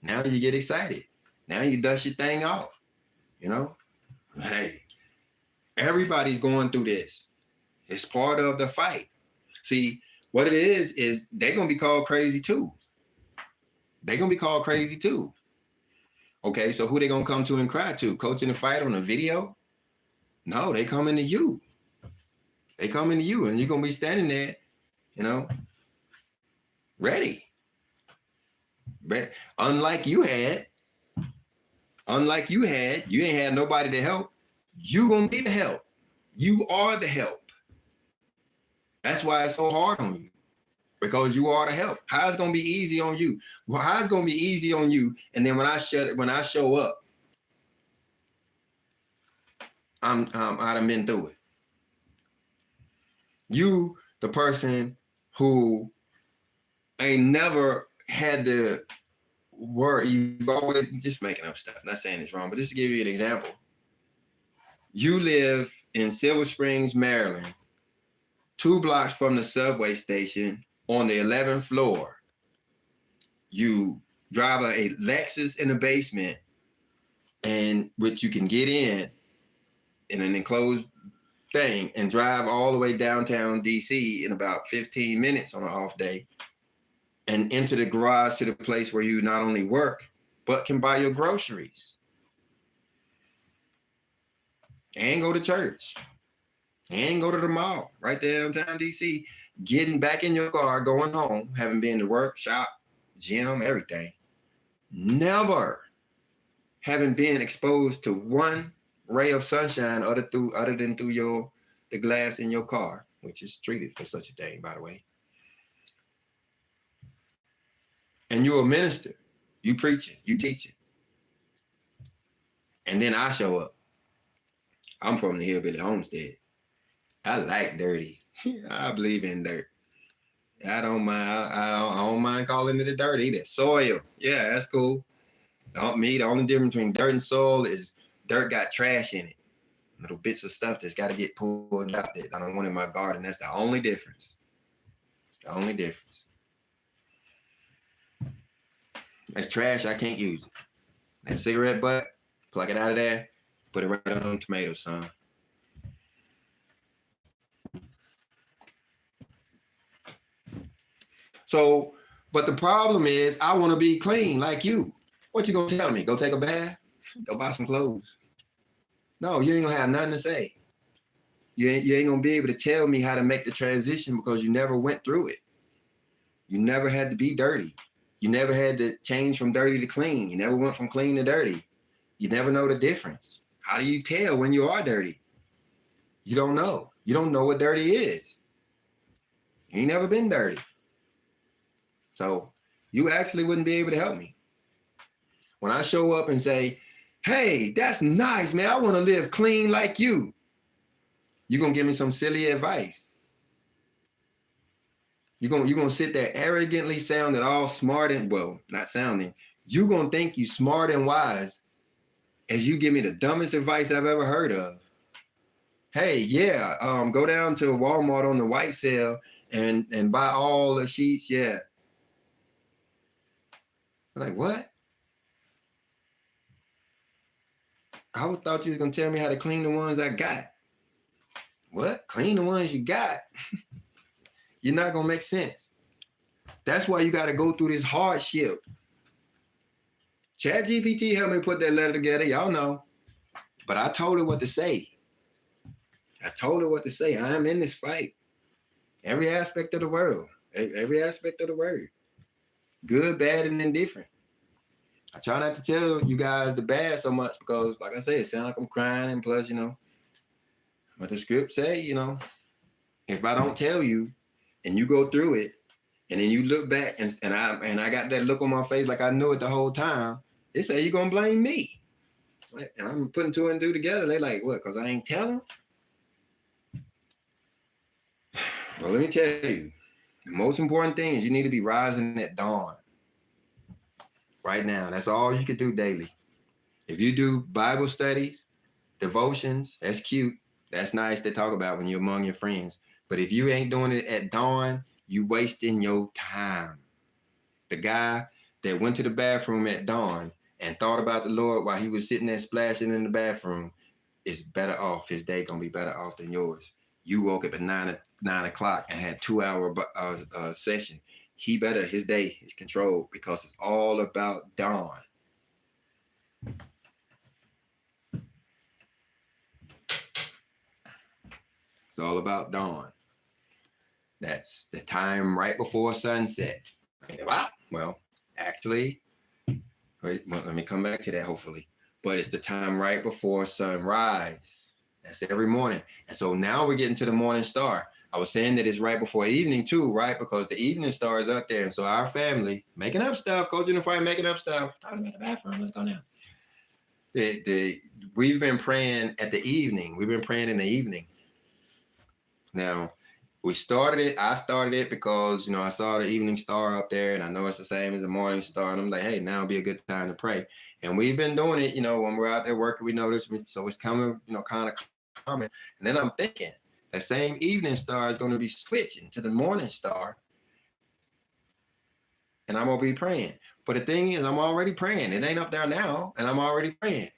Now you get excited. Now you dust your thing off. You know? Hey, everybody's going through this. It's part of the fight. See, what it is they're going to be called crazy too. They're going to be called crazy too. Okay, so who they going to come to and cry to? Coaching the fight on a video? No, they coming to you. They coming to you, and you're going to be standing there, you know, ready. But unlike you ain't had nobody to help. You going to be the help. You are the help. That's why it's so hard on you, because you are the help. How it's gonna be easy on you? Well, how it's gonna be easy on you? And then when I show up, I done been through it. You, the person who ain't never had to worry, you've always just making up stuff. Not saying it's wrong, but just to give you an example. You live in Silver Springs, Maryland, 2 blocks from the subway station on the 11th floor. You drive a Lexus in the basement, and which you can get in an enclosed thing and drive all the way downtown DC in about 15 minutes on an off day, and enter the garage to the place where you not only work, but can buy your groceries and go to church. And go to the mall right there downtown DC, getting back in your car, going home, having been to work, shop, gym, everything. Never having been exposed to one ray of sunshine other than through the glass in your car, which is treated for such a thing, by the way. And you're a minister. You preaching, you teaching. And then I show up. I'm from the Hillbilly Homestead. I like dirty. I believe in dirt. I don't mind. I don't mind calling it a dirt either. Soil. Yeah, that's cool. The only difference between dirt and soil is dirt got trash in it. Little bits of stuff that's got to get pulled out that I don't want in my garden. That's the only difference. It's the only difference. That's trash. I can't use it. That cigarette butt, pluck it out of there, put it right on tomatoes, son. So But the problem is, I want to be clean like you. What you gonna tell me? Go take a bath? Go buy some clothes? No, you ain't gonna have nothing to say. You ain't gonna be able to tell me how to make the transition because you never went through it. You never had to be dirty. You never had to change from dirty to clean. You never went from clean to dirty. You never know the difference. How do you tell when you are dirty? You don't know. You don't know what dirty is. You ain't never been dirty. So you actually wouldn't be able to help me. When I show up and say, hey, that's nice, man. I want to live clean like you. You're going to give me some silly advice. You're gonna sit there arrogantly sounding all smart and, well, not sounding. You're going to think you smart and wise as you give me the dumbest advice I've ever heard of. Hey, yeah, go down to Walmart on the white sale and buy all the sheets, yeah. I'm like, what? I thought you was going to tell me how to clean the ones I got. What? Clean the ones you got? You're not going to make sense. That's why you got to go through this hardship. ChatGPT helped me put that letter together. Y'all know. But I told her what to say. I told her what to say. I am in this fight. Every aspect of the world. Every aspect of the word. Good, bad, and indifferent. I try not to tell you guys the bad so much because, like I said, it sounds like I'm crying. And plus, but the script say, if I don't tell you and you go through it and then you look back and I got that look on my face like I knew it the whole time, they say you're going to blame me. And I'm putting two and two together. They like, what, because I ain't telling? Well, let me tell you, the most important thing is you need to be rising at dawn. Right now, that's all you could do daily. If you do Bible studies, devotions, that's cute. That's nice to talk about when you're among your friends. But if you ain't doing it at dawn, you wasting your time. The guy that went to the bathroom at dawn and thought about the Lord while he was sitting there splashing in the bathroom is better off. His day gonna be better off than yours. You woke up at 9 o'clock and had 2-hour session. His day is controlled because it's all about dawn. It's all about dawn. That's the time right before sunset. Well, actually, let me come back to that hopefully. But it's the time right before sunrise. That's every morning. And so now we're getting to the morning star. I was saying that it's right before evening too, right? Because the evening star is up there. And so our family making up stuff, Coach in the Fight making up stuff. Talking about the bathroom, let's go now. We've been praying at the evening. We've been praying in the evening. Now, I started it because, I saw the evening star up there and I know it's the same as the morning star. And I'm like, hey, now would be a good time to pray. And we've been doing it, when we're out there working, we know this. So it's coming, kind of coming. And then I'm thinking, that same evening star is going to be switching to the morning star. And I'm going to be praying. But the thing is, I'm already praying. It ain't up there now, and I'm already praying.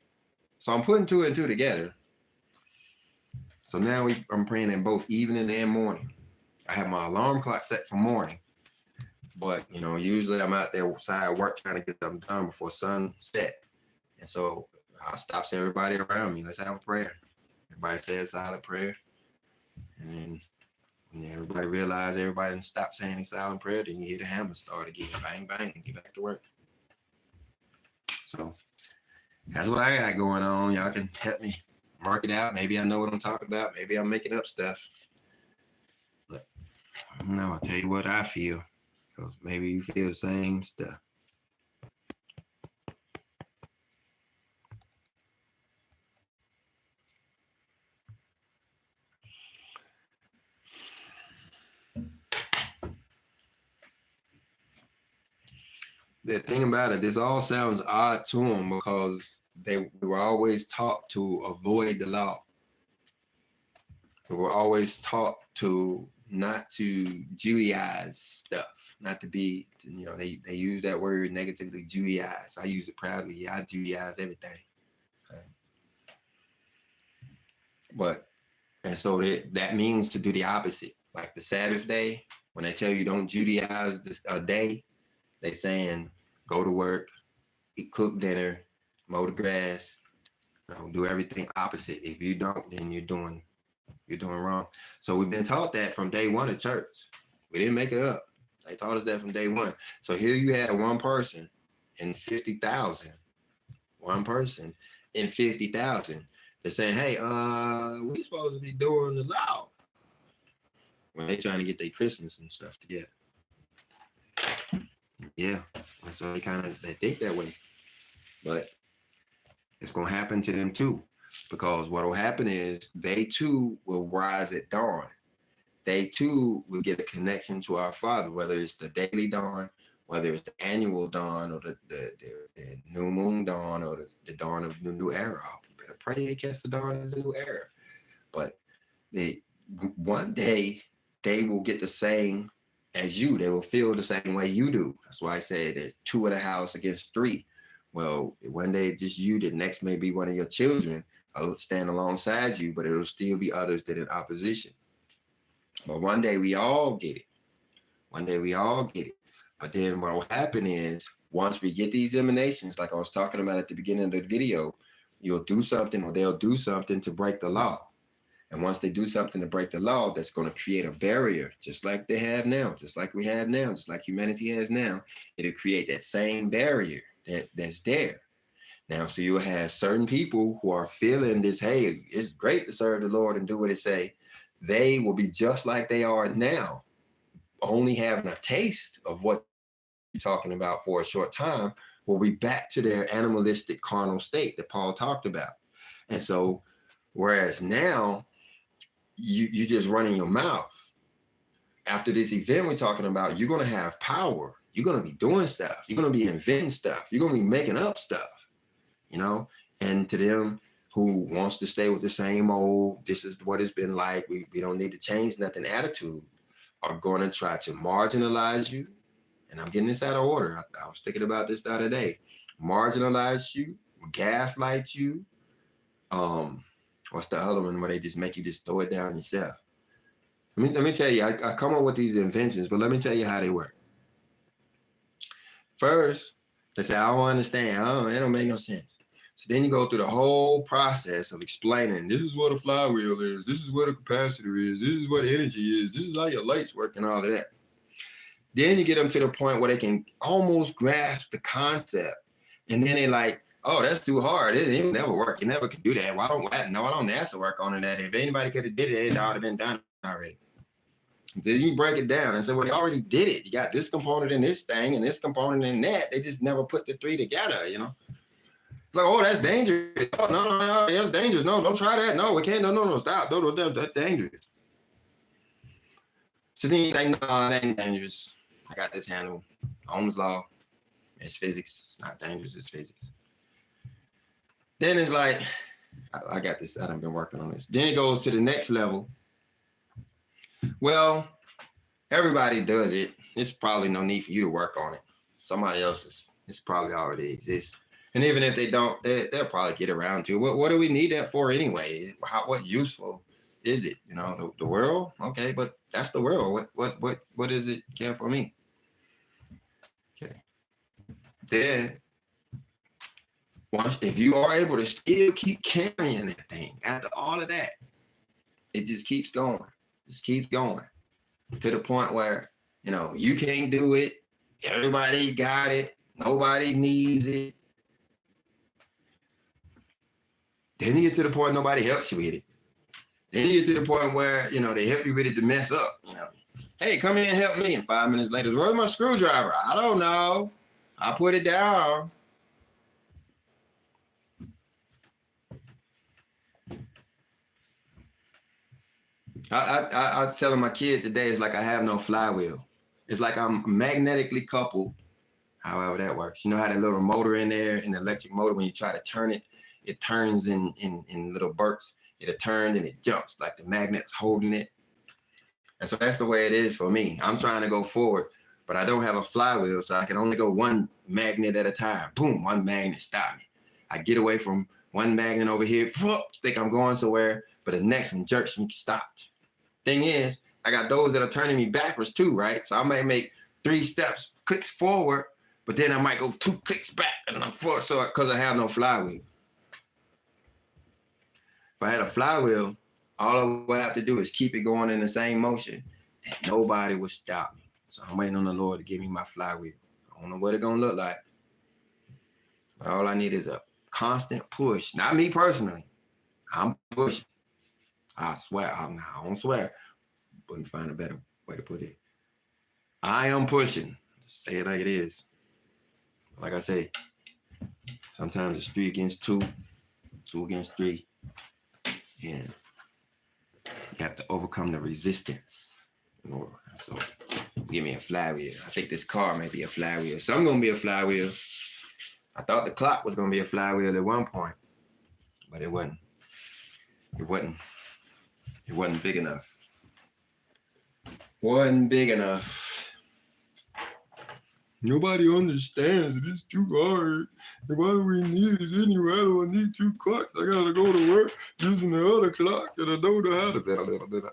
So I'm putting two and two together. So now I'm praying in both evening and morning. I have my alarm clock set for morning. But, usually I'm out there outside work trying to get something done before sunset. And so I stops everybody around me. Let's have a prayer. Everybody say a silent prayer. And then when everybody realizes everybody didn't stop saying a silent prayer, then you hear the hammer start again. Bang, bang, and get back to work. So that's what I got going on. Y'all can help me mark it out. Maybe I know what I'm talking about. Maybe I'm making up stuff. But I don't know. I'll tell you what I feel. Because maybe you feel the same stuff. The thing about it, this all sounds odd to them because they were always taught to avoid the law. They were always taught to not to Judaize stuff, not to be, they use that word negatively, Judaize. I use it proudly. Yeah, I Judaize everything. Okay. And so that means to do the opposite. Like the Sabbath day, when they tell you don't Judaize a day, they saying go to work, eat, cook dinner, mow the grass, do everything opposite. If you don't, then you're doing wrong. So we've been taught that from day one at church. We didn't make it up. They taught us that from day one. So here you had one person in 50,000. One person in 50,000. They're saying, hey, we supposed to be doing the law when they trying to get their Christmas and stuff together. Yeah. And so they think that way. But it's gonna happen to them too. Because what will happen is they too will rise at dawn. They too will get a connection to our Father, whether it's the daily dawn, whether it's the annual dawn, or the new moon dawn, or the dawn of the new era. You better pray they catch the dawn of the new era. But one day they will get the same as you. They will feel the same way you do. That's why I said that 2 in the house against 3. Well, one day it's just you, the next may be one of your children stand alongside you, but it'll still be others that are in opposition. But one day we all get it. One day we all get it. But then what will happen is once we get these emanations, like I was talking about at the beginning of the video, you'll do something or they'll do something to break the law. And once they do something to break the law, that's going to create a barrier, just like they have now, just like we have now, just like humanity has now. It'll create that same barrier that's there. Now, so you'll have certain people who are feeling this, hey, it's great to serve the Lord and do what it say. They will be just like they are now, only having a taste of what you're talking about for a short time, will be back to their animalistic carnal state that Paul talked about. And so, whereas now, you just running your mouth. After this event we're talking about, you're going to have power. You're going to be doing stuff. You're going to be inventing stuff. You're going to be making up stuff. And to them who wants to stay with the same old, this is what it's been like, we don't need to change nothing attitude, are going to try to marginalize you. And I'm getting this out of order. I was thinking about this the other day. Marginalize you, gaslight you. What's the other one where they just make you just throw it down yourself? Let me tell you, I come up with these inventions, but let me tell you how they work. First, they say, I don't understand. It don't make no sense. So then you go through the whole process of explaining, this is what a flywheel is, this is what a capacitor is, this is what energy is, this is how your lights work and all of that. Then you get them to the point where they can almost grasp the concept. And then they're like, oh, that's too hard. It'll never work. You never can do that. Why don't NASA work on that? If anybody could have did it, it would have been done already. Then you break it down and say, well, they already did it. You got this component in this thing and this component in that. They just never put the 3 together, It's like, oh, that's dangerous. Oh, no, that's dangerous. No, don't try that. No, we can't. No, stop. No, that's dangerous. So then you think, no, that ain't dangerous. I got this handled. Ohm's law. It's physics. It's not dangerous. It's physics. Then it's like, I got this. I've been working on this. Then it goes to the next level. Well, everybody does it. It's probably no need for you to work on it. Somebody else's. It's probably already exists. And even if they don't, they'll probably get around to it. What do we need that for anyway? What useful is it? The world? Okay, but that's the world. What does it care for me? Okay. Then, if you are able to still keep carrying that thing after all of that, it just keeps going. Just keeps going to the point where, you can't do it. Everybody got it. Nobody needs it. Then you get to the point nobody helps you with it. Then you get to the point where, they help you with it to mess up. Hey, come in and help me. And 5 minutes later, where's my screwdriver? I don't know. I put it down. I was telling my kid today, it's like I have no flywheel. It's like I'm magnetically coupled, however that works. You know how that little motor in there, in the electric motor, when you try to turn it, it turns in little bursts. It'll turn and it jumps like the magnet's holding it. And so that's the way it is for me. I'm trying to go forward, but I don't have a flywheel, so I can only go one magnet at a time. Boom, one magnet stop me. I get away from one magnet over here, think I'm going somewhere, but the next one jerks me stopped. Thing is, I got those that are turning me backwards too, right? So I might make 3 steps, clicks forward, But then I might go 2 clicks back and I'm forced because I have no flywheel. If I had a flywheel, all I would have to do is keep it going in the same motion and nobody would stop me. So I'm waiting on the Lord to give me my flywheel. I don't know what it's going to look like. But all I need is a constant push. Not me personally. I'm pushing. I swear. I don't swear. But find a better way to put it. I am pushing. Just say it like it is. Like I say, sometimes it's 3 against 2, 2 against 3. And you have to overcome the resistance. So give me a flywheel. I think this car may be a flywheel. Some gonna be a flywheel. I thought the clock was gonna be a flywheel at one point, but it wasn't. It wasn't big enough. Wasn't big enough. Nobody understands it. It's too hard. And why do we need it anyway? I don't need 2 clocks. I gotta go to work using the other clock and I don't know how to bit.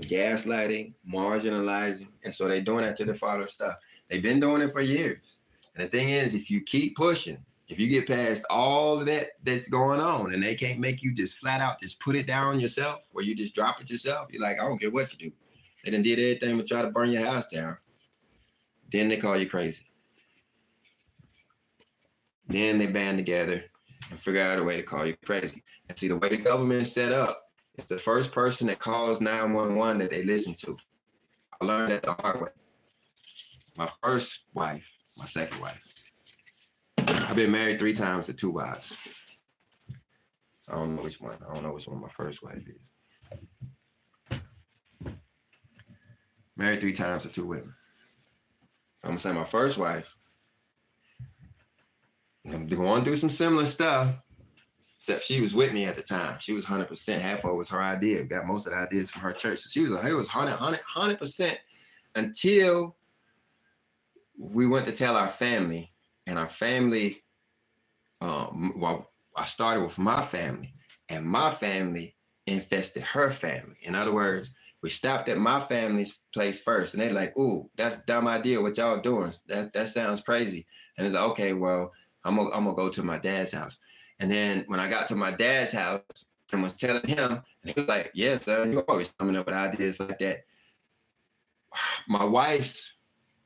Gaslighting, marginalizing, and so they're doing that to the father stuff. They've been doing it for years. And the thing is, if you keep pushing, if you get past all of that that's going on and they can't make you just flat out just put it down yourself or you just drop it yourself, you're like, I don't care what you do. They done did everything but try to burn your house down. Then they call you crazy. Then they band together and figure out a way to call you crazy. And see, the way the government is set up, it's the first person that calls 911 that they listen to. I learned that the hard way. My first wife, my second wife. I've been married 3 times to 2 wives. So I don't know which one. I don't know which one my first wife is. Married 3 times to 2 women. So I'm gonna say my first wife, I'm going through some similar stuff, except she was with me at the time. She was 100%. Half of it was her idea. Got most of the ideas from her church. So it was 100% until we went to tell our family. And our family, well, I started with my family, and my family infested her family. In other words, we stopped at my family's place first, and they're like, "Ooh, that's a dumb idea. What y'all doing? That sounds crazy." And it's like, "Okay, well, I'm gonna go to my dad's house." And then when I got to my dad's house and was telling him, and he was like, "Yeah, son, you're always coming up with ideas like that." My wife's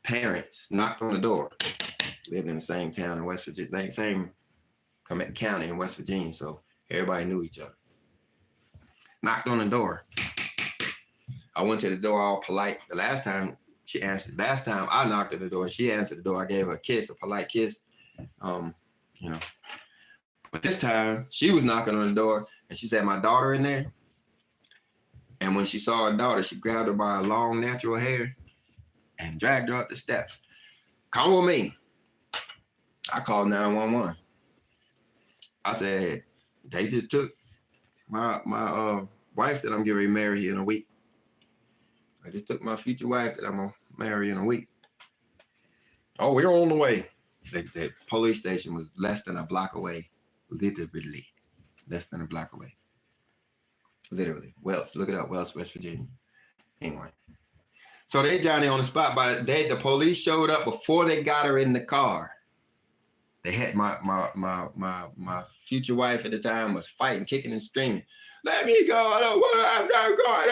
parents knocked on the door. Lived in the same town in West Virginia, same county in West Virginia, so everybody knew each other. Knocked on the door. I went to the door all polite. The last time she answered, last time I knocked at the door, she answered the door. I gave her a kiss, a polite kiss, you know. But this time she was knocking on the door and she said, "My daughter in there?" And when she saw her daughter, she grabbed her by her long natural hair and dragged her up the steps. "Come with me." I called 911. I said, "They just took my wife that I'm getting ready to marry in a week. I just took my future wife that I'm gonna marry in a week." "Oh, we're on the way." The police station was less than a block away, literally, less than a block away, literally. Welch, look it up, Welch, West Virginia. Anyway, so they Johnny on the spot. By the police showed up before they got her in the car. They had my future wife at the time was fighting, kicking and screaming. "Let me go! I don't want to. I'm not going.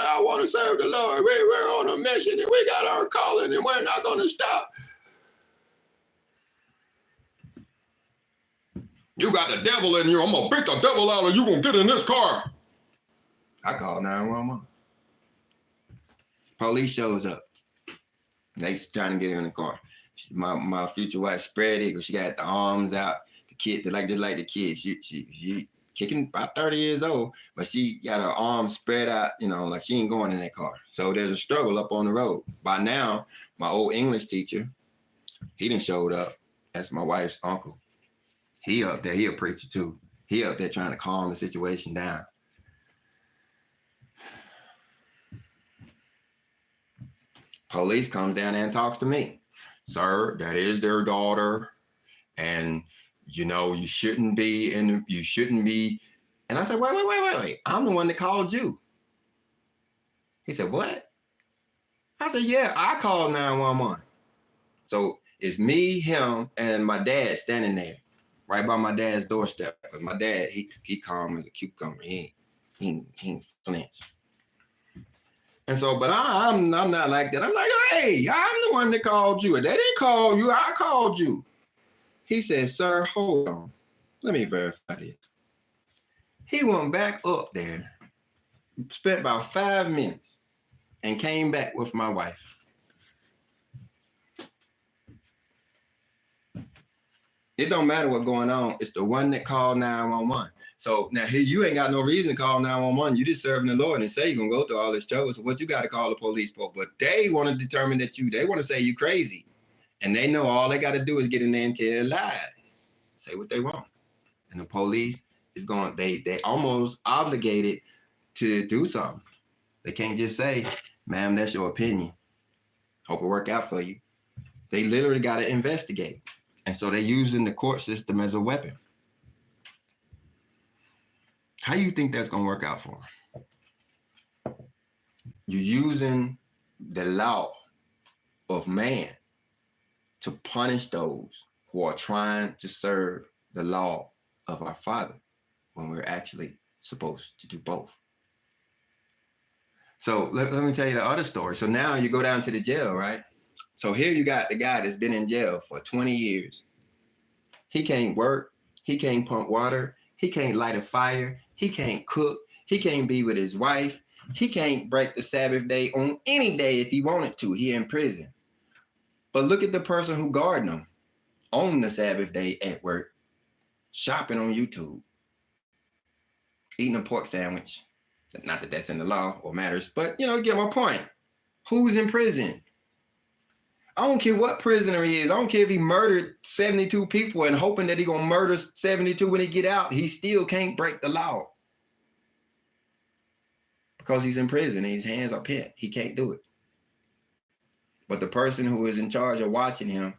I want to serve the Lord. We're on a mission and we got our calling and we're not going to stop." "You got the devil in you. I'm gonna beat the devil out of you. Gonna get in this car." I called 911. Police shows up. They trying to get her in the car. My future wife spread eagle. She got the arms out. The kid, just like the kid. She kicking about 30 years old, but she got her arms spread out, like she ain't going in that car. So there's a struggle up on the road. By now, my old English teacher, he done showed up. That's my wife's uncle. He up there, he a preacher too. He up there trying to calm the situation down. Police comes down there and talks to me. "Sir, that is their daughter, and you shouldn't be And I said, wait. I'm the one that called you. He said, what? I said, yeah, I called 911. So it's me, him, and my dad standing there right by my dad's doorstep. Because my dad, he calm as a cucumber. He ain't flinch. And so, but I'm not like that. I'm like, hey, I'm the one that called you. They didn't call you. I called you. He said, sir, hold on. Let me verify this. He went back up there, spent about 5 minutes, and came back with my wife. It don't matter what's going on. It's the one that called 911. So now here you ain't got no reason to call 911. You just serving the Lord and say you're going to go through all this trouble. So what you got to call the police for? But they want to determine that they want to say you crazy. And they know all they got to do is get in there and tell lies. Say what they want. And the police is going, they almost obligated to do something. They can't just say, ma'am, that's your opinion. Hope it work out for you. They literally got to investigate. And so they're using the court system as a weapon. How you think that's going to work out for them? You're using the law of man to punish those who are trying to serve the law of our Father when we're actually supposed to do both. So let me tell you the other story. So now you go down to the jail, right? So here you got the guy that's been in jail for 20 years. He can't work. He can't pump water. He can't light a fire. He can't cook. He can't be with his wife. He can't break the Sabbath day on any day if he wanted to. He in prison. But look at the person who guarding him on the Sabbath day at work, shopping on YouTube, eating a pork sandwich. Not that that's in the law or matters, but you get my point. Who's in prison? I don't care what prisoner he is. I don't care if he murdered 72 people and hoping that he gonna murder 72 when he get out. He still can't break the law because he's in prison and his hands are pent. He can't do it. But the person who is in charge of watching him,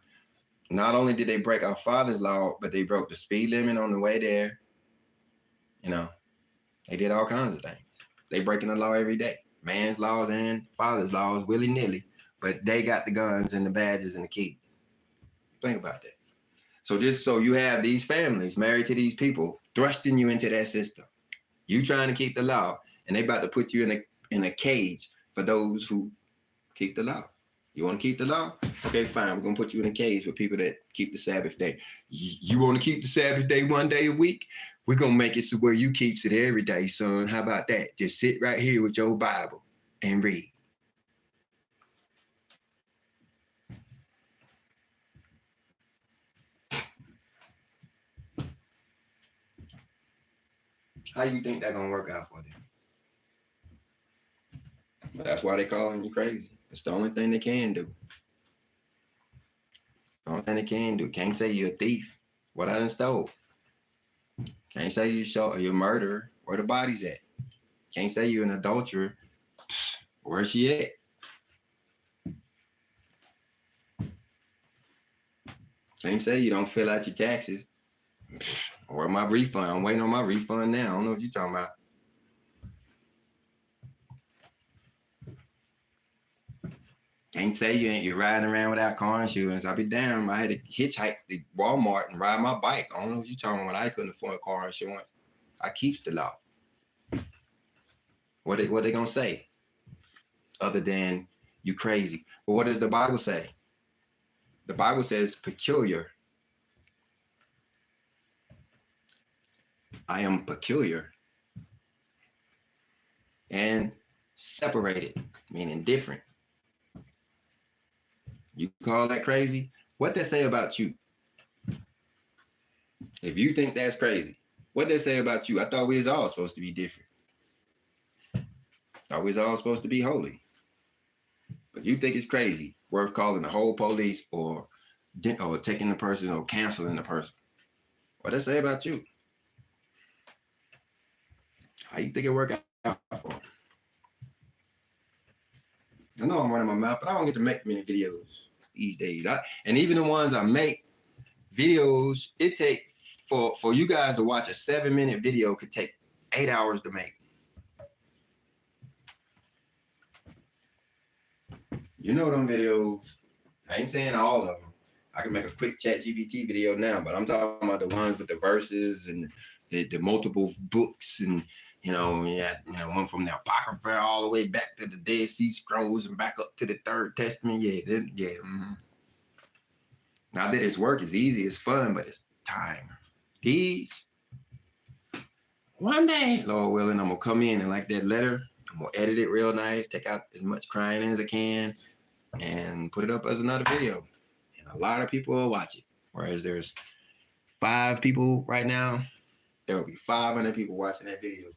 not only did they break our Father's law, but they broke the speed limit on the way there. They did all kinds of things. They breaking the law every day. Man's laws and Father's laws, willy-nilly. But they got the guns and the badges and the keys. Think about that. So you have these families married to these people thrusting you into that system. You trying to keep the law, and they about to put you in a cage for those who keep the law. You want to keep the law? Okay, fine. We're going to put you in a cage with people that keep the Sabbath day. You want to keep the Sabbath day one day a week? We're going to make it so where you keeps it every day, son. How about that? Just sit right here with your Bible and read. How you think that's going to work out for them? But that's why they calling you crazy. It's the only thing they can do. The only thing they can do. Can't say you're a thief. What I done stole. Can't say you're a murderer. Where the body's at. Can't say you're an adulterer. Where's she at? Can't say you don't fill out your taxes. Where my refund? I'm waiting on my refund now. I don't know what you're talking about. Can't say you're riding around without car insurance. I'll be damned. I had to hitchhike to Walmart and ride my bike. I don't know what you're talking about. I couldn't afford car insurance. I keeps the law. What they gonna say? Other than you crazy. But what does the Bible say? The Bible says peculiar. I am peculiar. And separated, meaning different. You call that crazy? What they say about you? If you think that's crazy, what they say about you? I thought we was all supposed to be different. Thought we was all supposed to be holy. But you think it's crazy, worth calling the whole police or taking the person or canceling the person. What they say about you? How you think it work out for them? I know I'm running my mouth, but I don't get to make many videos these days. And even the ones I make, videos, it take for you guys to watch a 7-minute video could take 8 hours to make. You know them videos. I ain't saying all of them. I can make a quick ChatGPT video now, but I'm talking about the ones with the verses and the multiple books and one from the Apocrypha all the way back to the Dead Sea Scrolls and back up to the Third Testament. Not that it's work, it's easy, it's fun, but it's time. These, one day, Lord willing, I'm gonna come in and like that letter, I'm gonna edit it real nice, take out as much crying as I can, and put it up as another video. And a lot of people will watch it. Whereas there's 5 people right now, there will be 500 people watching that video.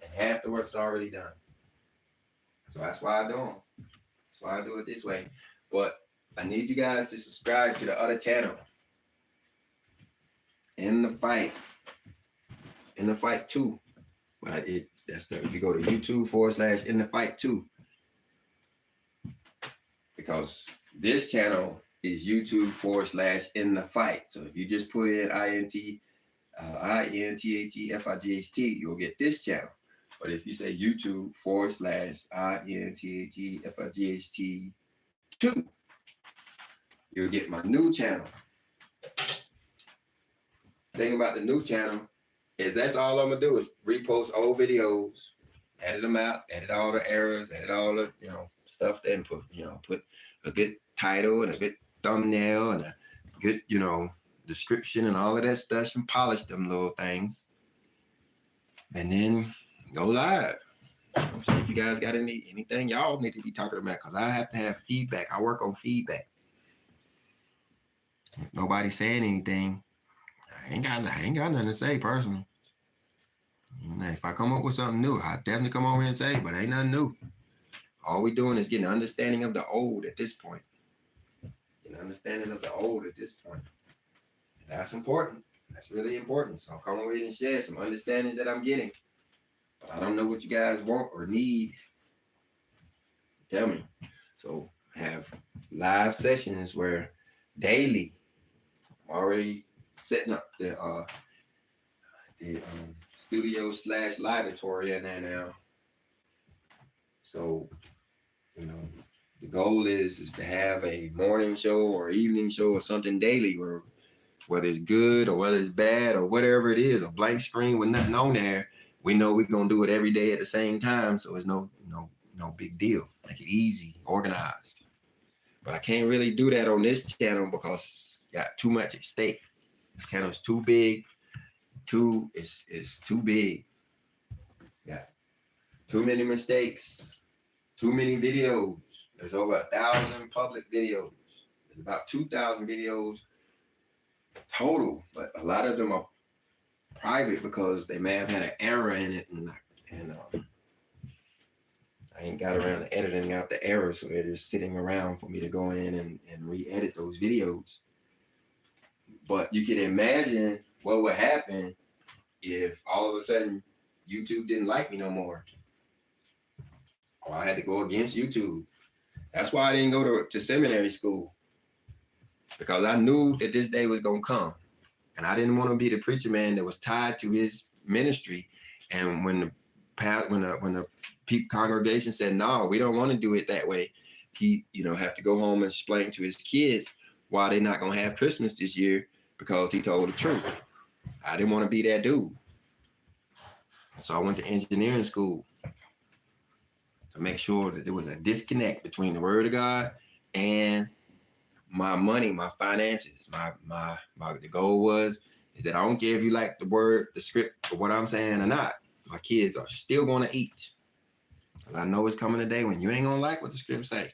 And half the work's already done. So that's why I do them. That's why I do it this way. But I need you guys to subscribe to the other channel. In the Fight. In the Fight 2. But if you go to YouTube /In the Fight 2. Because this channel is YouTube /In the Fight. So if you just put in INTHATFIGHT, you'll get this channel. But if you say YouTube /INTHATFIGHT 2, you'll get my new channel. Thing about the new channel is that's all I'm gonna do is repost old videos, edit them out, edit all the errors, edit all the stuff, then put a good title and a good thumbnail and a good description and all of that stuff and polish them little things, and then go live. See if you guys got anything y'all need to be talking about, because I have to have feedback. I work on feedback. If nobody's saying anything, I ain't got nothing to say personally. If I come up with something new, I definitely come over here and say, but ain't nothing new. All we doing is getting an understanding of the old at this point. That's important. That's really important. So I'll come over here and share some understandings that I'm getting. But I don't know what you guys want or need. Tell me. So I have live sessions where daily I'm already setting up the studio /laboratory in there now. So, the goal is to have a morning show or evening show or something daily, where whether it's good or whether it's bad or whatever it is, a blank screen with nothing on there, we know we're gonna do it every day at the same time. So it's no big deal. Make it easy, organized. But I can't really do that on this channel because got too much at stake. This channel's too big. It's too big. Got too many mistakes. Too many videos. There's over 1,000 public videos. There's about 2,000 videos total, but a lot of them are private because they may have had an error in it, and I ain't got around to editing out the errors, so they're just sitting around for me to go in and re-edit those videos. But you can imagine what would happen if all of a sudden YouTube didn't like me no more. Or I had to go against YouTube. That's why I didn't go to seminary school. Because I knew that this day was going to come. And I didn't want to be the preacher man that was tied to his ministry. And when the congregation said, no, we don't want to do it that way, he have to go home and explain to his kids why they're not going to have Christmas this year, because he told the truth. I didn't want to be that dude. So I went to engineering school to make sure that there was a disconnect between the word of God and my money, my finances. The goal is that I don't care if you like the script for what I'm saying or not. My kids are still going to eat. Because I know it's coming a day when you ain't going to like what the script say.